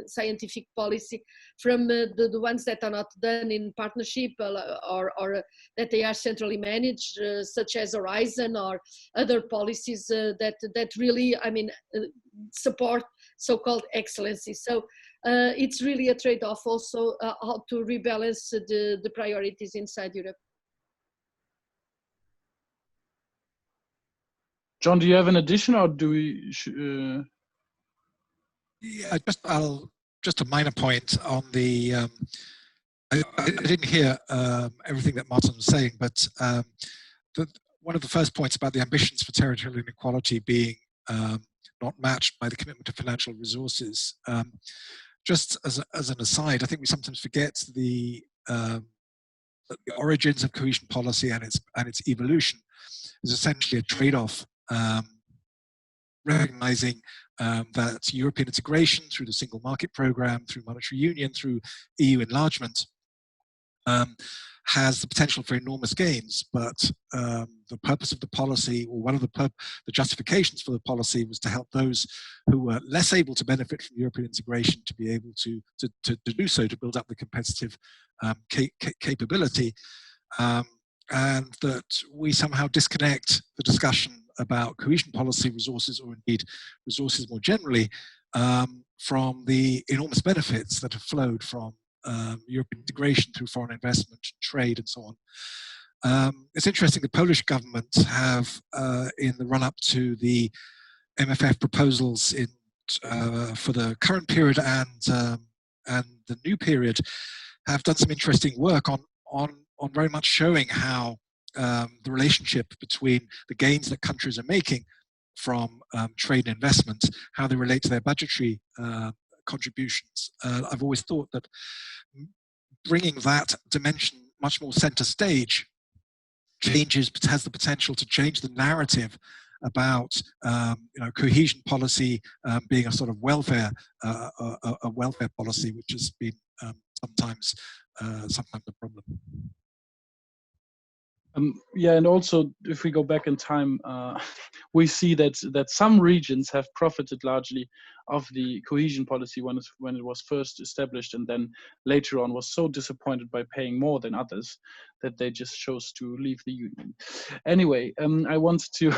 scientific policy, from the ones that are not done in partnership or that they are centrally managed, such as Horizon or other policies that really, I mean, support so-called excellency. So it's really a trade-off also how to rebalance the priorities inside Europe. John, do you have an addition, or do we? Yeah, just a minor point on the. I didn't hear everything that Martin was saying, but one of the first points about the ambitions for territorial inequality being not matched by the commitment to financial resources. Just as an aside, I think we sometimes forget the origins of cohesion policy and its evolution is essentially a trade-off, recognizing that European integration through the single market program, through monetary union, through EU enlargement has the potential for enormous gains, but the purpose of the policy, or one of the justifications for the policy, was to help those who were less able to benefit from European integration to be able to do so, to build up the competitive capability, and that we somehow disconnect the discussion about cohesion policy resources, or indeed resources more generally, from the enormous benefits that have flowed from European integration through foreign investment, trade, and so on. It's interesting, the Polish government have, in the run-up to the MFF proposals for the current period and the new period, have done some interesting work on very much showing how the relationship between the gains that countries are making from trade and investment, how they relate to their budgetary contributions. I've always thought that bringing that dimension much more center stage has the potential to change the narrative about cohesion policy being a sort of welfare policy, which has been sometimes a problem. Yeah, and also if we go back in time, we see that some regions have profited largely of the cohesion policy when it was first established, and then later on was so disappointed by paying more than others that they just chose to leave the union. Anyway, I want to.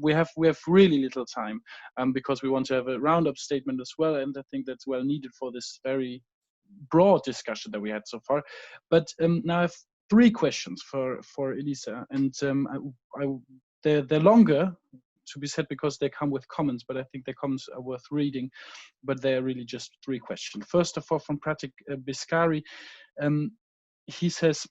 We have really little time because we want to have a roundup statement as well, and I think that's well needed for this very broad discussion that we had so far. But now I have 3 questions for Elisa, and they're longer to be said because they come with comments, but I think the comments are worth reading, but they're really just 3 questions. First of all, from Pratik Biscari, he says,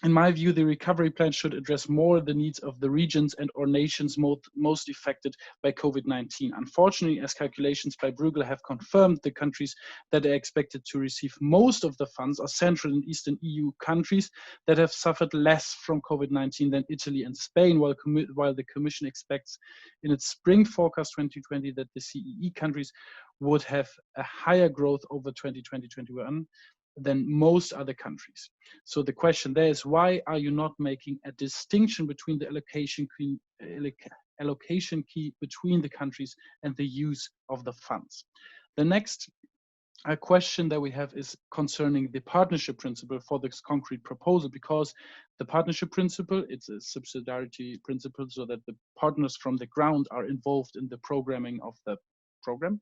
in my view, the recovery plan should address more the needs of the regions and or nations most affected by COVID-19. Unfortunately, as calculations by Bruegel have confirmed, the countries that are expected to receive most of the funds are Central and Eastern EU countries that have suffered less from COVID-19 than Italy and Spain, while the Commission expects in its spring forecast 2020 that the CEE countries would have a higher growth over 2020-21 than most other countries. So the question there is, why are you not making a distinction between the allocation key between the countries and the use of the funds? The next question that we have is concerning the partnership principle for this concrete proposal, because the partnership principle, it's a subsidiarity principle, so that the partners from the ground are involved in the programming of the program.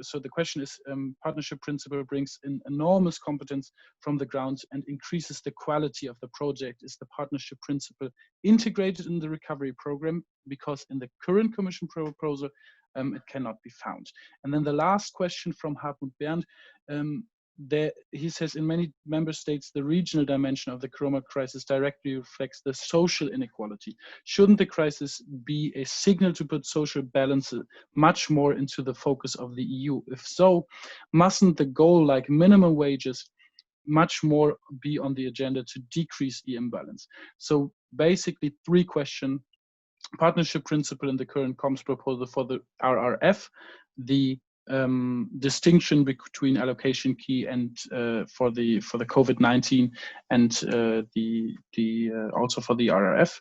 So the question is, partnership principle brings in enormous competence from the ground and increases the quality of the project. Is the partnership principle integrated in the recovery program? Because in the current Commission proposal, it cannot be found. And then the last question from Hartmut Bernd, he says, in many member states, the regional dimension of the corona crisis directly reflects the social inequality. Shouldn't the crisis be a signal to put social balance much more into the focus of the EU? If so, mustn't the goal, like minimum wages, much more be on the agenda to decrease the imbalance? So basically 3 questions partnership principle in the current comms proposal for the RRF, the distinction between allocation key and for the COVID-19 and also for the RRF.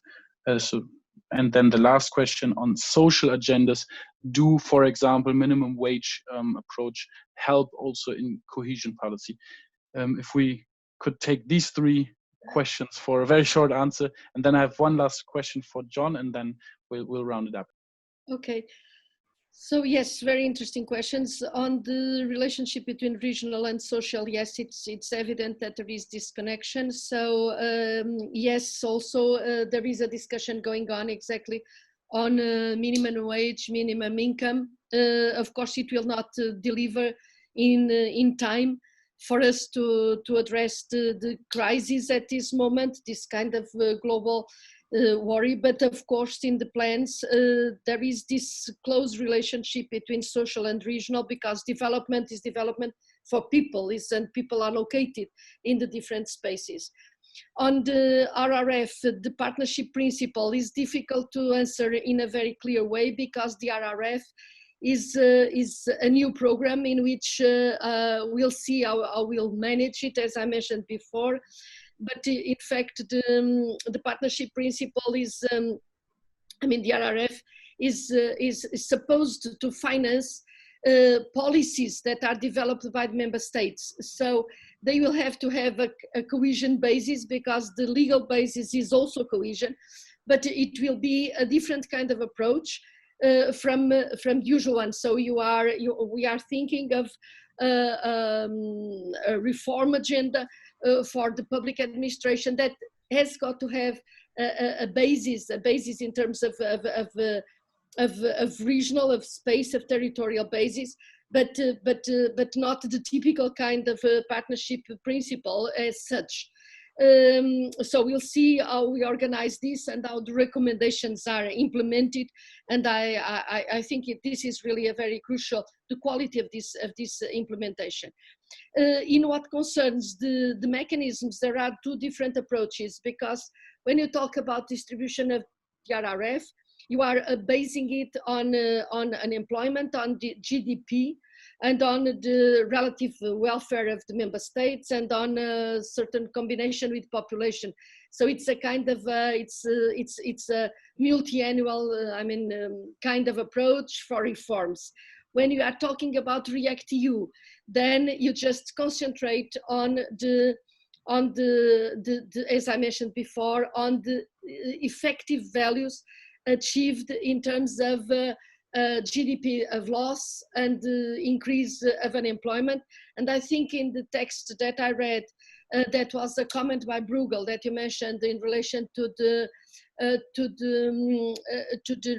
And then the last question on social agendas. Do, for example, minimum wage approach help also in cohesion policy? If we could take these three questions for a very short answer, and then I have one last question for John, and then we'll round it up. Okay. So yes, very interesting questions on the relationship between regional and social. Yes, it's evident that there is disconnection. So yes, also there is a discussion going on exactly on minimum wage, minimum income. Of course, it will not deliver in time for us to address the crisis at this moment, this kind of global worry, but of course in the plans there is this close relationship between social and regional, because development is development for people, and people are located in the different spaces. On the RRF, the partnership principle is difficult to answer in a very clear way, because the RRF is a new program in which we'll see how we'll manage it, as I mentioned before. But in fact, the partnership principle is, I mean, the RRF is supposed to finance policies that are developed by the member states. So they will have to have a cohesion basis, because the legal basis is also cohesion, but it will be a different kind of approach from the usual one. So we are thinking of a reform agenda for the public administration that has got to have a basis in terms of regional, of space, of territorial basis, but not the typical kind of partnership principle as such. So we'll see how we organize this and how the recommendations are implemented, and I think this is really a very crucial, the quality of this implementation. In what concerns the mechanisms, there are two different approaches, because when you talk about distribution of the RRF, you are basing it on unemployment, on the GDP, and on the relative welfare of the member states, and on a certain combination with population. So it's a kind of it's a multi-annual kind of approach for reforms. When you are talking about REACT-EU, then you just concentrate on the as I mentioned before, on the effective values achieved in terms of GDP of loss and increase of unemployment. And I think in the text that I read, that was a comment by Bruegel that you mentioned in relation to the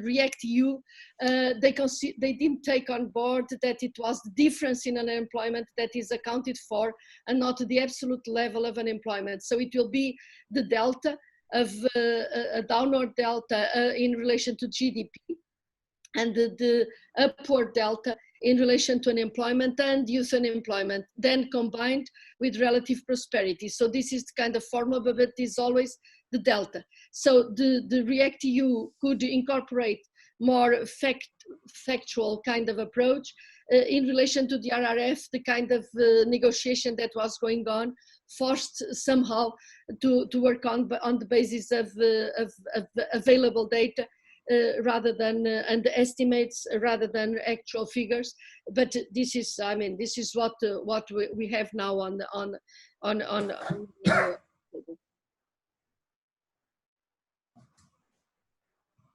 REACT-EU. They didn't take on board that it was the difference in unemployment that is accounted for, and not the absolute level of unemployment. So it will be the delta of a downward delta in relation to GDP, and the upward delta in relation to unemployment and youth unemployment, then combined with relative prosperity. So this is the kind of formula, but it is always the delta. So the REACT-EU could incorporate more factual kind of approach. In relation to the RRF, the kind of negotiation that was going on forced somehow to work on the basis of available data, rather than and estimates rather than actual figures. But this is, I mean, this is what we have now on.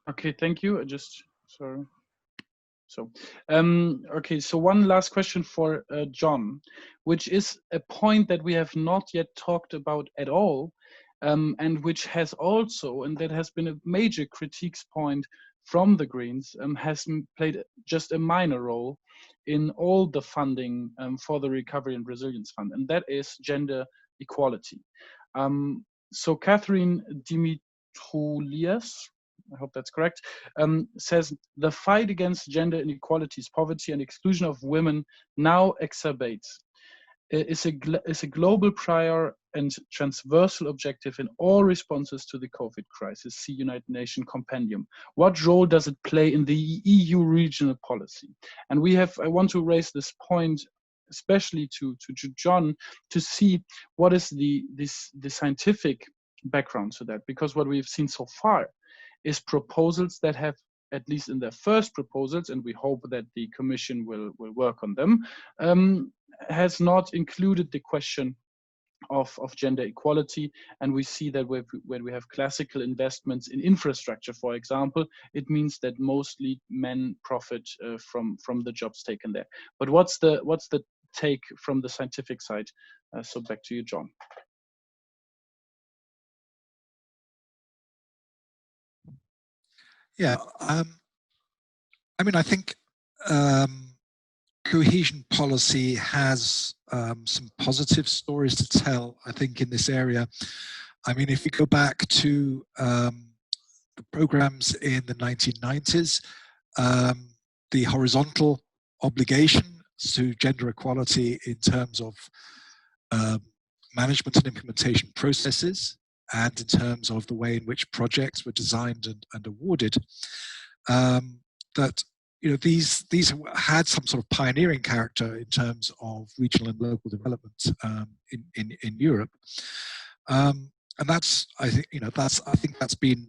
Okay, thank you. Sorry. So, okay, so one last question for John, which is a point that we have not yet talked about at all, and which has also, and that has been a major critiques point from the Greens, has played just a minor role in all the funding for the Recovery and Resilience Fund, and that is gender equality. So Catherine Dimitroulias, I hope that's correct, says the fight against gender inequalities, poverty and exclusion of women now exacerbates. is a global prior and transversal objective in all responses to the COVID crisis. See United Nations Compendium. What role does it play in the EU regional policy? And I want to raise this point, especially to John, to see what is the scientific background to that, because what we've seen so far is proposals that have, at least in their first proposals, and we hope that the Commission will work on them, has not included the question of gender equality. And we see that when we have classical investments in infrastructure, for example, it means that mostly men profit from the jobs taken there. But what's the take from the scientific side? So back to you, John. Yeah, I mean, I think cohesion policy has some positive stories to tell, I think, in this area. I mean, if you go back to the programs in the 1990s, the horizontal obligation to gender equality in terms of management and implementation processes, and in terms of the way in which projects were designed and awarded, that these had some sort of pioneering character in terms of regional and local development in Europe, and that's I think that's been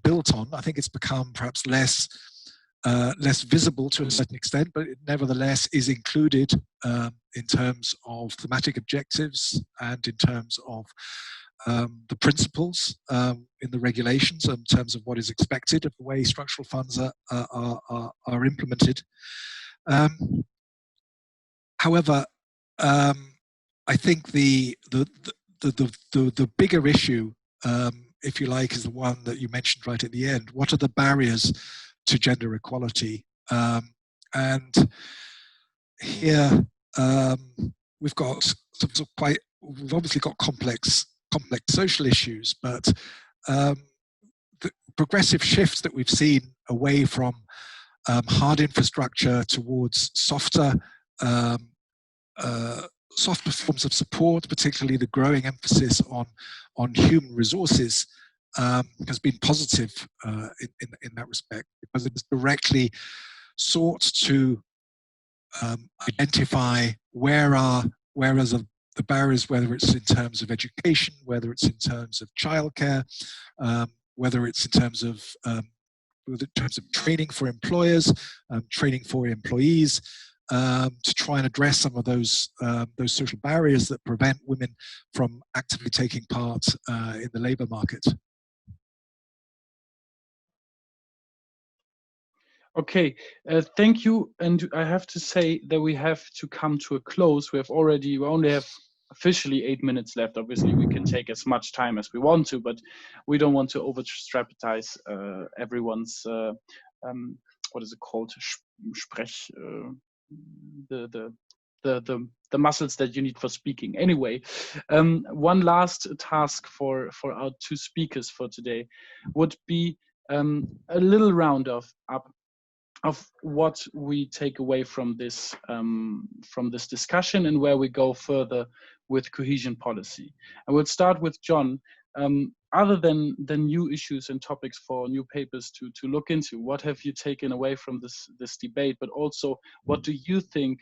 built on. I think it's become perhaps less visible to a certain extent, but it nevertheless is included in terms of thematic objectives and in terms of the principles in the regulations, in terms of what is expected of the way structural funds are implemented. However, I think the bigger issue, if you like, is the one that you mentioned right at the end. What are the barriers to gender equality? And here we've obviously got complex social issues, but the progressive shifts that we've seen away from hard infrastructure towards softer forms of support, particularly the growing emphasis on human resources, has been positive in that respect, because it has directly sought to identify where are the barriers, whether it's in terms of education, whether it's in terms of childcare, whether it's in terms of training for employers, training for employees, to try and address some of those social barriers that prevent women from actively taking part in the labour market. Okay, thank you. And I have to say that we have to come to a close. We only have officially 8 minutes left. Obviously, we can take as much time as we want to, but we don't want to overstrapagize everyone's, what is it called? Sprech, the muscles that you need for speaking. Anyway, one last task for our two speakers for today would be a little roundup of what we take away from this discussion and where we go further with cohesion policy. I will start with John. Other than the new issues and topics for new papers to look into, what have you taken away from this debate? But also, what do you think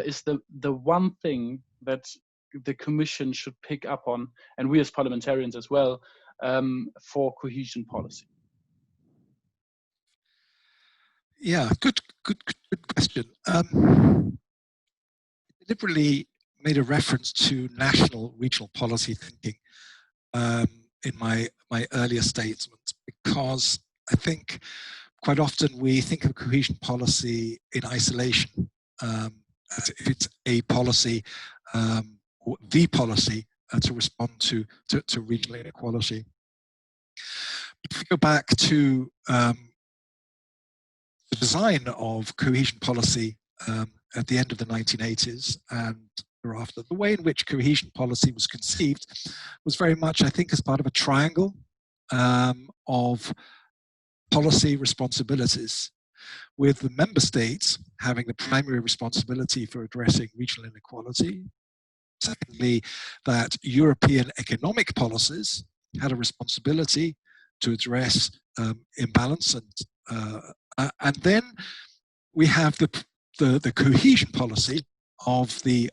is the one thing that the Commission should pick up on, and we as parliamentarians as well, for cohesion policy? Yeah, good question. Deliberately made a reference to national regional policy thinking in my earlier statements, because I think quite often we think of cohesion policy in isolation, as if it's a policy or the policy to respond to regional inequality. If we go back to the design of cohesion policy at the end of the 1980s and thereafter, the way in which cohesion policy was conceived was very much, I think, as part of a triangle of policy responsibilities, with the member states having the primary responsibility for addressing regional inequality, Secondly, that European economic policies had a responsibility to address imbalance, and then we have the cohesion policy of the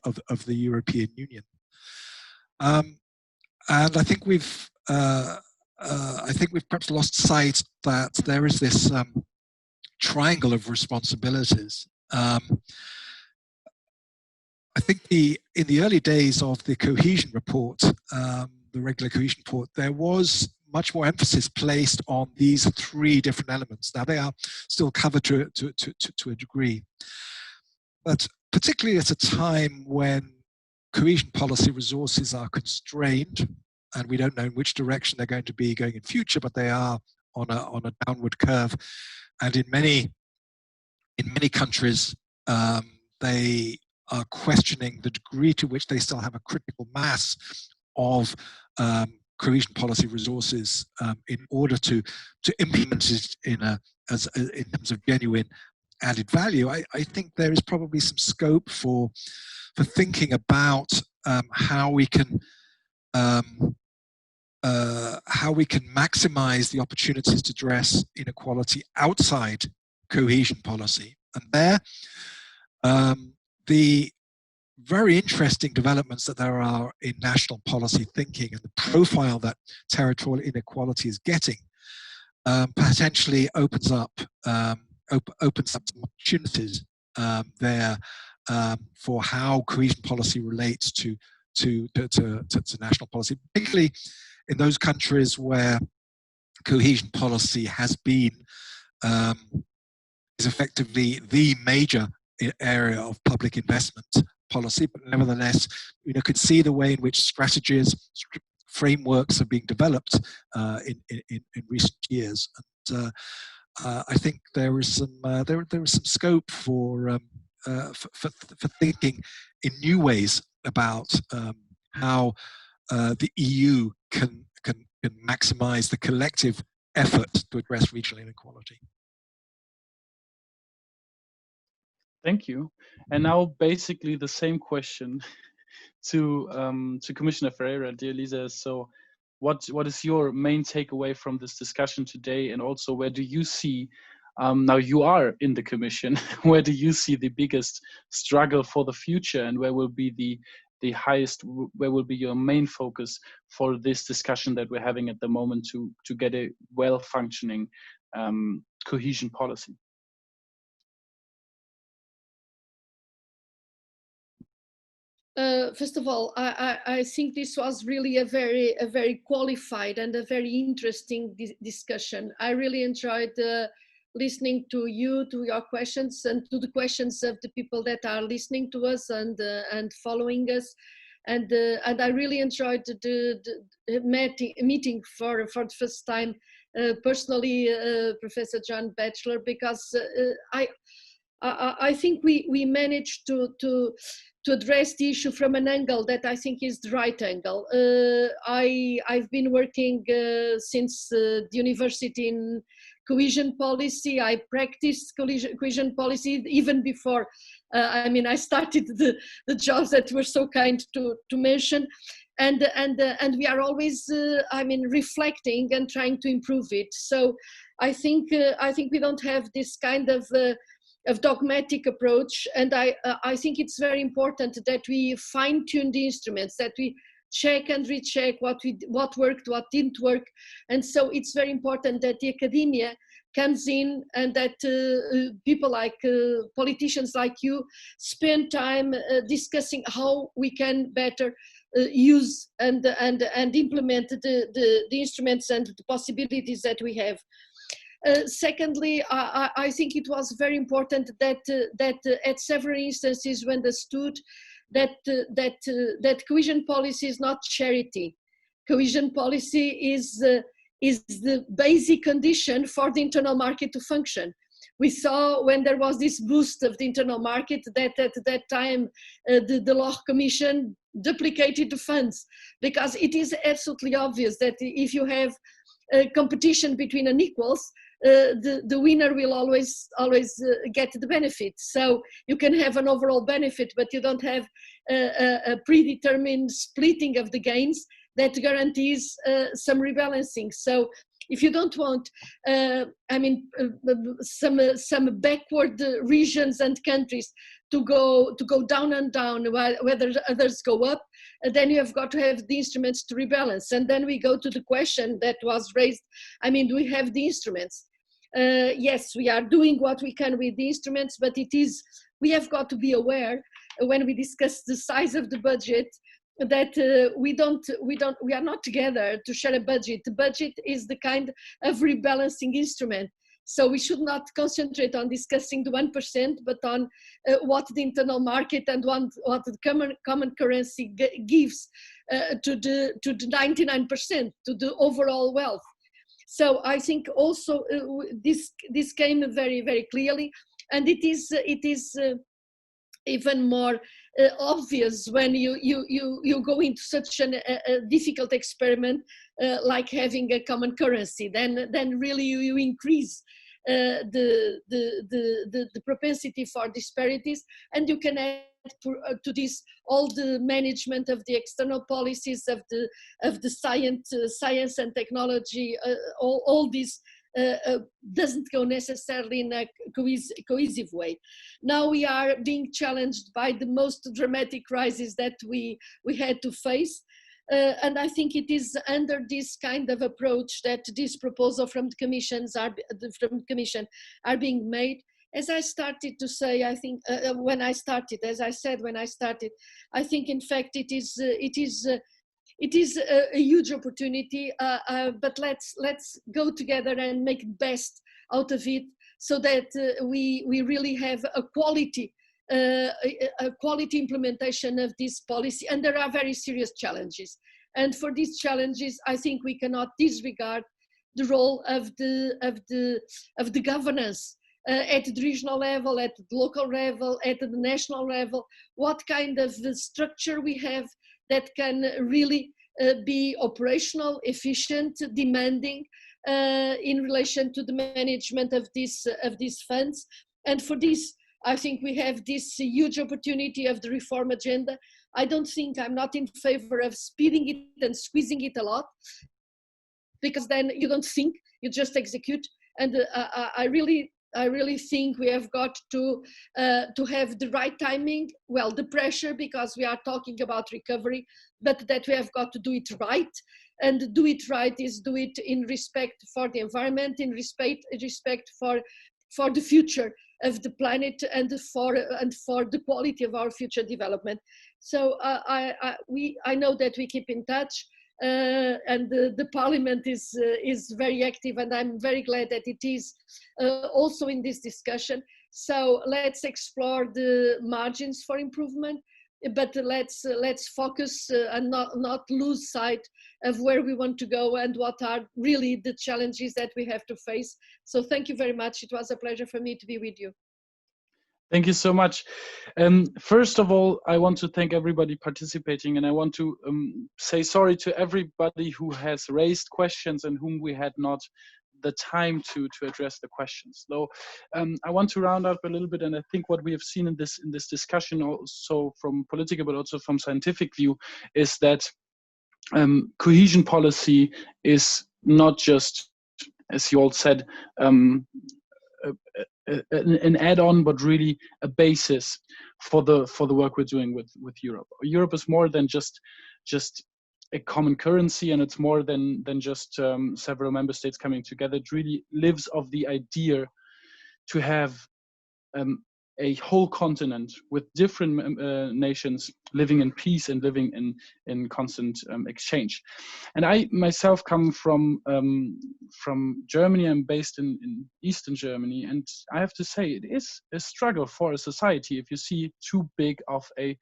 European Union, and I think we've perhaps lost sight that there is this triangle of responsibilities. I think in the early days of the cohesion report, the regular cohesion report, there was much more emphasis placed on these three different elements. Now they are still covered to a degree, but particularly at a time when cohesion policy resources are constrained, and we don't know in which direction they're going to be going in future, but they are on a downward curve, and in many countries they are questioning the degree to which they still have a critical mass of cohesion policy resources in order to implement it in terms of genuine added value. I think there is probably some scope for thinking about how we can maximize the opportunities to address inequality outside cohesion policy. And there, the very interesting developments that there are in national policy thinking and the profile that territorial inequality is getting potentially opens up some opportunities there for how cohesion policy relates to national policy, particularly in those countries where cohesion policy has been is effectively the major area of public investment policy, but nevertheless, could see the way in which strategies, frameworks are being developed in recent years. And I think there is some scope for thinking in new ways about how the EU can maximize the collective effort to address regional inequality. Thank you. And now basically the same question to Commissioner Ferreira, dear Elisa. So what is your main takeaway from this discussion today? And also, where do you see, now you are in the Commission, where do you see the biggest struggle for the future, and where will be the highest, where will be your main focus for this discussion that we're having at the moment to get a well-functioning cohesion policy? First of all, I think this was really a very qualified and a very interesting discussion. I really enjoyed listening to you, to your questions, and to the questions of the people that are listening to us and following us. And I really enjoyed the meeting for the first time personally, Professor John Butler, because I think we managed to address the issue from an angle that I think is the right angle. I've been working since the university in cohesion policy. I practiced cohesion policy even before. I started the jobs that were so kind to mention, and we are always reflecting and trying to improve it. So I think we don't have this kind of dogmatic approach, and I think it's very important that we fine-tune the instruments, that we check and recheck what worked, what didn't work. And so it's very important that the academia comes in, and that people like politicians like you spend time discussing how we can better use and implement the instruments and the possibilities that we have. Secondly, I think it was very important that at several instances we understood that cohesion policy is not charity. Cohesion policy is the basic condition for the internal market to function. We saw when there was this boost of the internal market that at that time the Law Commission duplicated the funds, because it is absolutely obvious that if you have competition between unequals, the winner will always get the benefit. So you can have an overall benefit, but you don't have a predetermined splitting of the gains that guarantees some rebalancing. So if you don't want, some backward regions and countries to go down and down, whether others go up, then you have got to have the instruments to rebalance. And then we go to the question that was raised. I mean, do we have the instruments? Yes, we are doing what we can with the instruments, but we have got to be aware when we discuss the size of the budget that we are not together to share a budget. The budget is the kind of rebalancing instrument. So we should not concentrate on discussing the 1%, but on what the internal market and what the common currency gives to the 99%, to the overall wealth. So I think also this came very, very clearly, and it is even more obvious when you go into such a difficult experiment like having a common currency. Then really you increase the propensity for disparities, and you can add to this all the management of the external policies of the science and technology. All this doesn't go necessarily in a cohesive way. Now we are being challenged by the most dramatic crisis that we had to face. And I think it is under this kind of approach that this proposal from the Commission are being made. As I started to say, I think when I started, I think in fact it is a huge opportunity, but let's go together and make the best out of it, so that we really have a quality implementation of this policy. And there are very serious challenges, and for these challenges, I think we cannot disregard the role of the governance at the regional level, at the local level, at the national level. What kind of structure we have that can really be operational, efficient, demanding in relation to the management of these funds. And for this, I think we have this huge opportunity of the reform agenda. I'm not in favor of speeding it and squeezing it a lot, because then you don't think, you just execute. And I really think we have got to have the right timing, well, the pressure, because we are talking about recovery, but that we have got to do it right. And do it right is do it in respect for the environment, in respect for the future of the planet, and for the quality of our future development. So I know that we keep in touch. And the Parliament is very active, and I'm very glad that it is also in this discussion. So let's explore the margins for improvement, but let's focus and not lose sight of where we want to go and what are really the challenges that we have to face. So thank you very much. It was a pleasure for me to be with you. Thank you so much. First of all, I want to thank everybody participating, and I want to say sorry to everybody who has raised questions and whom we had not the time to address the questions. So I want to round up a little bit, and I think what we have seen in this discussion, also from political but also from scientific view, is that cohesion policy is not just, as you all said, an add-on, but really a basis for the work we're doing with Europe. Europe is more than just a common currency, and it's more than just several member states coming together. It really lives of the idea to have a whole continent with different nations living in peace and living in constant exchange. And I myself come from Germany. I'm based in Eastern Germany, and I have to say it is a struggle for a society if you see too big of a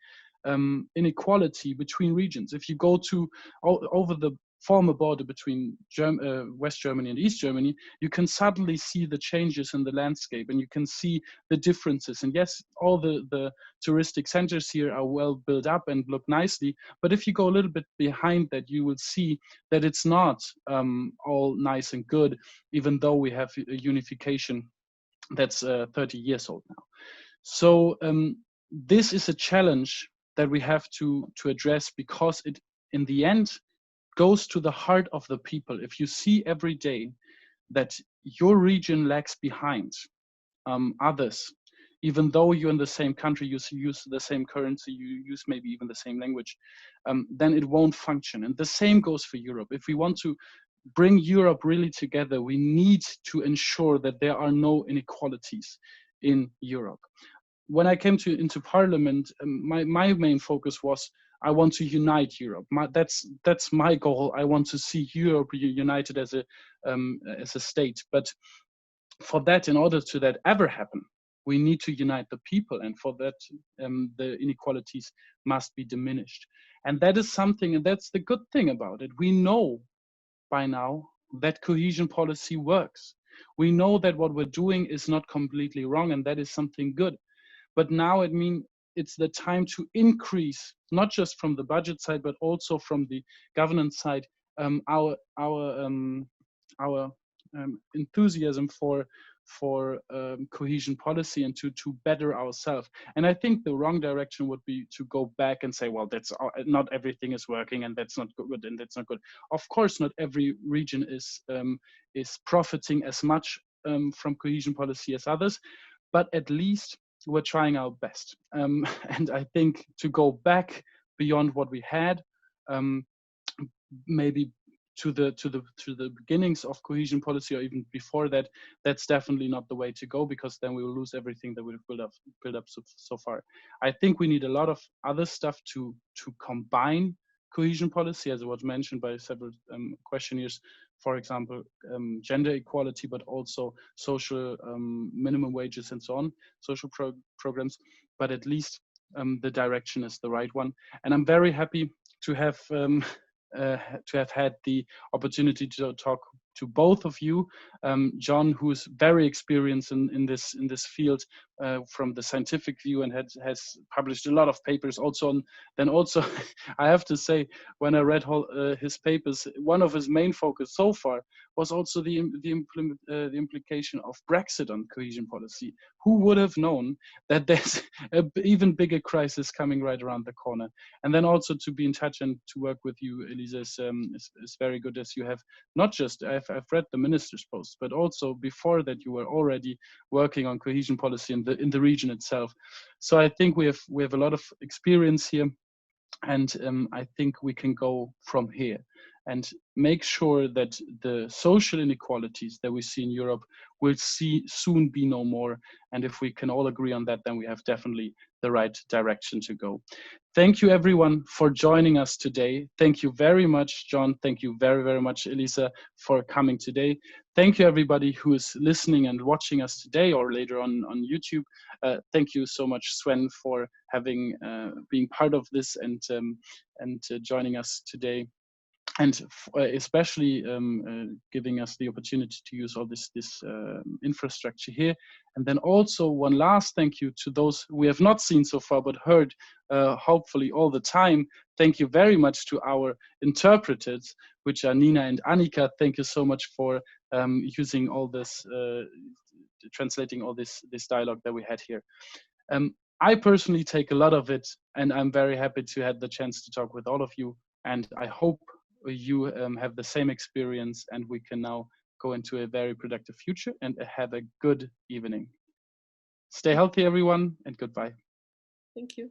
inequality between regions. If you go to over the form a border between West Germany and East Germany, you can suddenly see the changes in the landscape, and you can see the differences. And yes, all the touristic centers here are well built up and look nicely, but if you go a little bit behind that, you will see that it's not all nice and good, even though we have a unification that's 30 years old now. So this is a challenge that we have to address, because it, in the end, goes to the heart of the people. If you see every day that your region lags behind others, even though you're in the same country, you use the same currency, you use maybe even the same language, then it won't function. And the same goes for Europe. If we want to bring Europe really together, we need to ensure that there are no inequalities in Europe. When I came into Parliament, my main focus was, I want to unite Europe. That's my goal. I want to see Europe united as a state. But for that, in order to that ever happen, we need to unite the people, and for that, the inequalities must be diminished. And that is something, and that's the good thing about it. We know by now that cohesion policy works. We know that what we're doing is not completely wrong, and that is something good. But now it's the time to increase, not just from the budget side, but also from the governance side, our enthusiasm for cohesion policy, and to better ourselves. And I think the wrong direction would be to go back and say, well, that's not everything is working, and that's not good, and that's not good. Of course, not every region is profiting as much from cohesion policy as others, but at least we're trying our best. And I think to go back beyond what we had, maybe to the beginnings of cohesion policy, or even before that, that's definitely not the way to go, because then we will lose everything that we've built up so far. I think we need a lot of other stuff to combine cohesion policy, as it was mentioned by several questionnaires. For example, gender equality, but also social minimum wages and so on, social programs. But at least the direction is the right one. And I'm very happy to have had the opportunity to talk to both of you. John, who's very experienced in this field from the scientific view, and has published a lot of papers. Also, I have to say, when I read his papers, one of his main focus so far was also the implication of Brexit on cohesion policy. Who would have known that there's an even bigger crisis coming right around the corner? And then also to be in touch and to work with you, Elisa, is very good, as you have not just, I've read the minister's posts, but also before that you were already working on cohesion policy in the region itself. So I think we have a lot of experience here, and I think we can go from here and make sure that the social inequalities that we see in Europe will soon be no more. And if we can all agree on that, then we have definitely the right direction to go. Thank you, everyone, for joining us today. Thank you very much, John. Thank you very, very much, Elisa, for coming today. Thank you, everybody who is listening and watching us today or later on YouTube. Thank you so much, Sven, for having being part of this and joining us today. And especially giving us the opportunity to use all this infrastructure here. And then also one last thank you to those we have not seen so far, but heard hopefully all the time. Thank you very much to our interpreters, which are Nina and Annika. Thank you so much for using all this, translating all this dialogue that we had here. I personally take a lot of it, and I'm very happy to have the chance to talk with all of you. And I hope you have the same experience, and we can now go into a very productive future and have a good evening. Stay healthy, everyone, and goodbye. Thank you.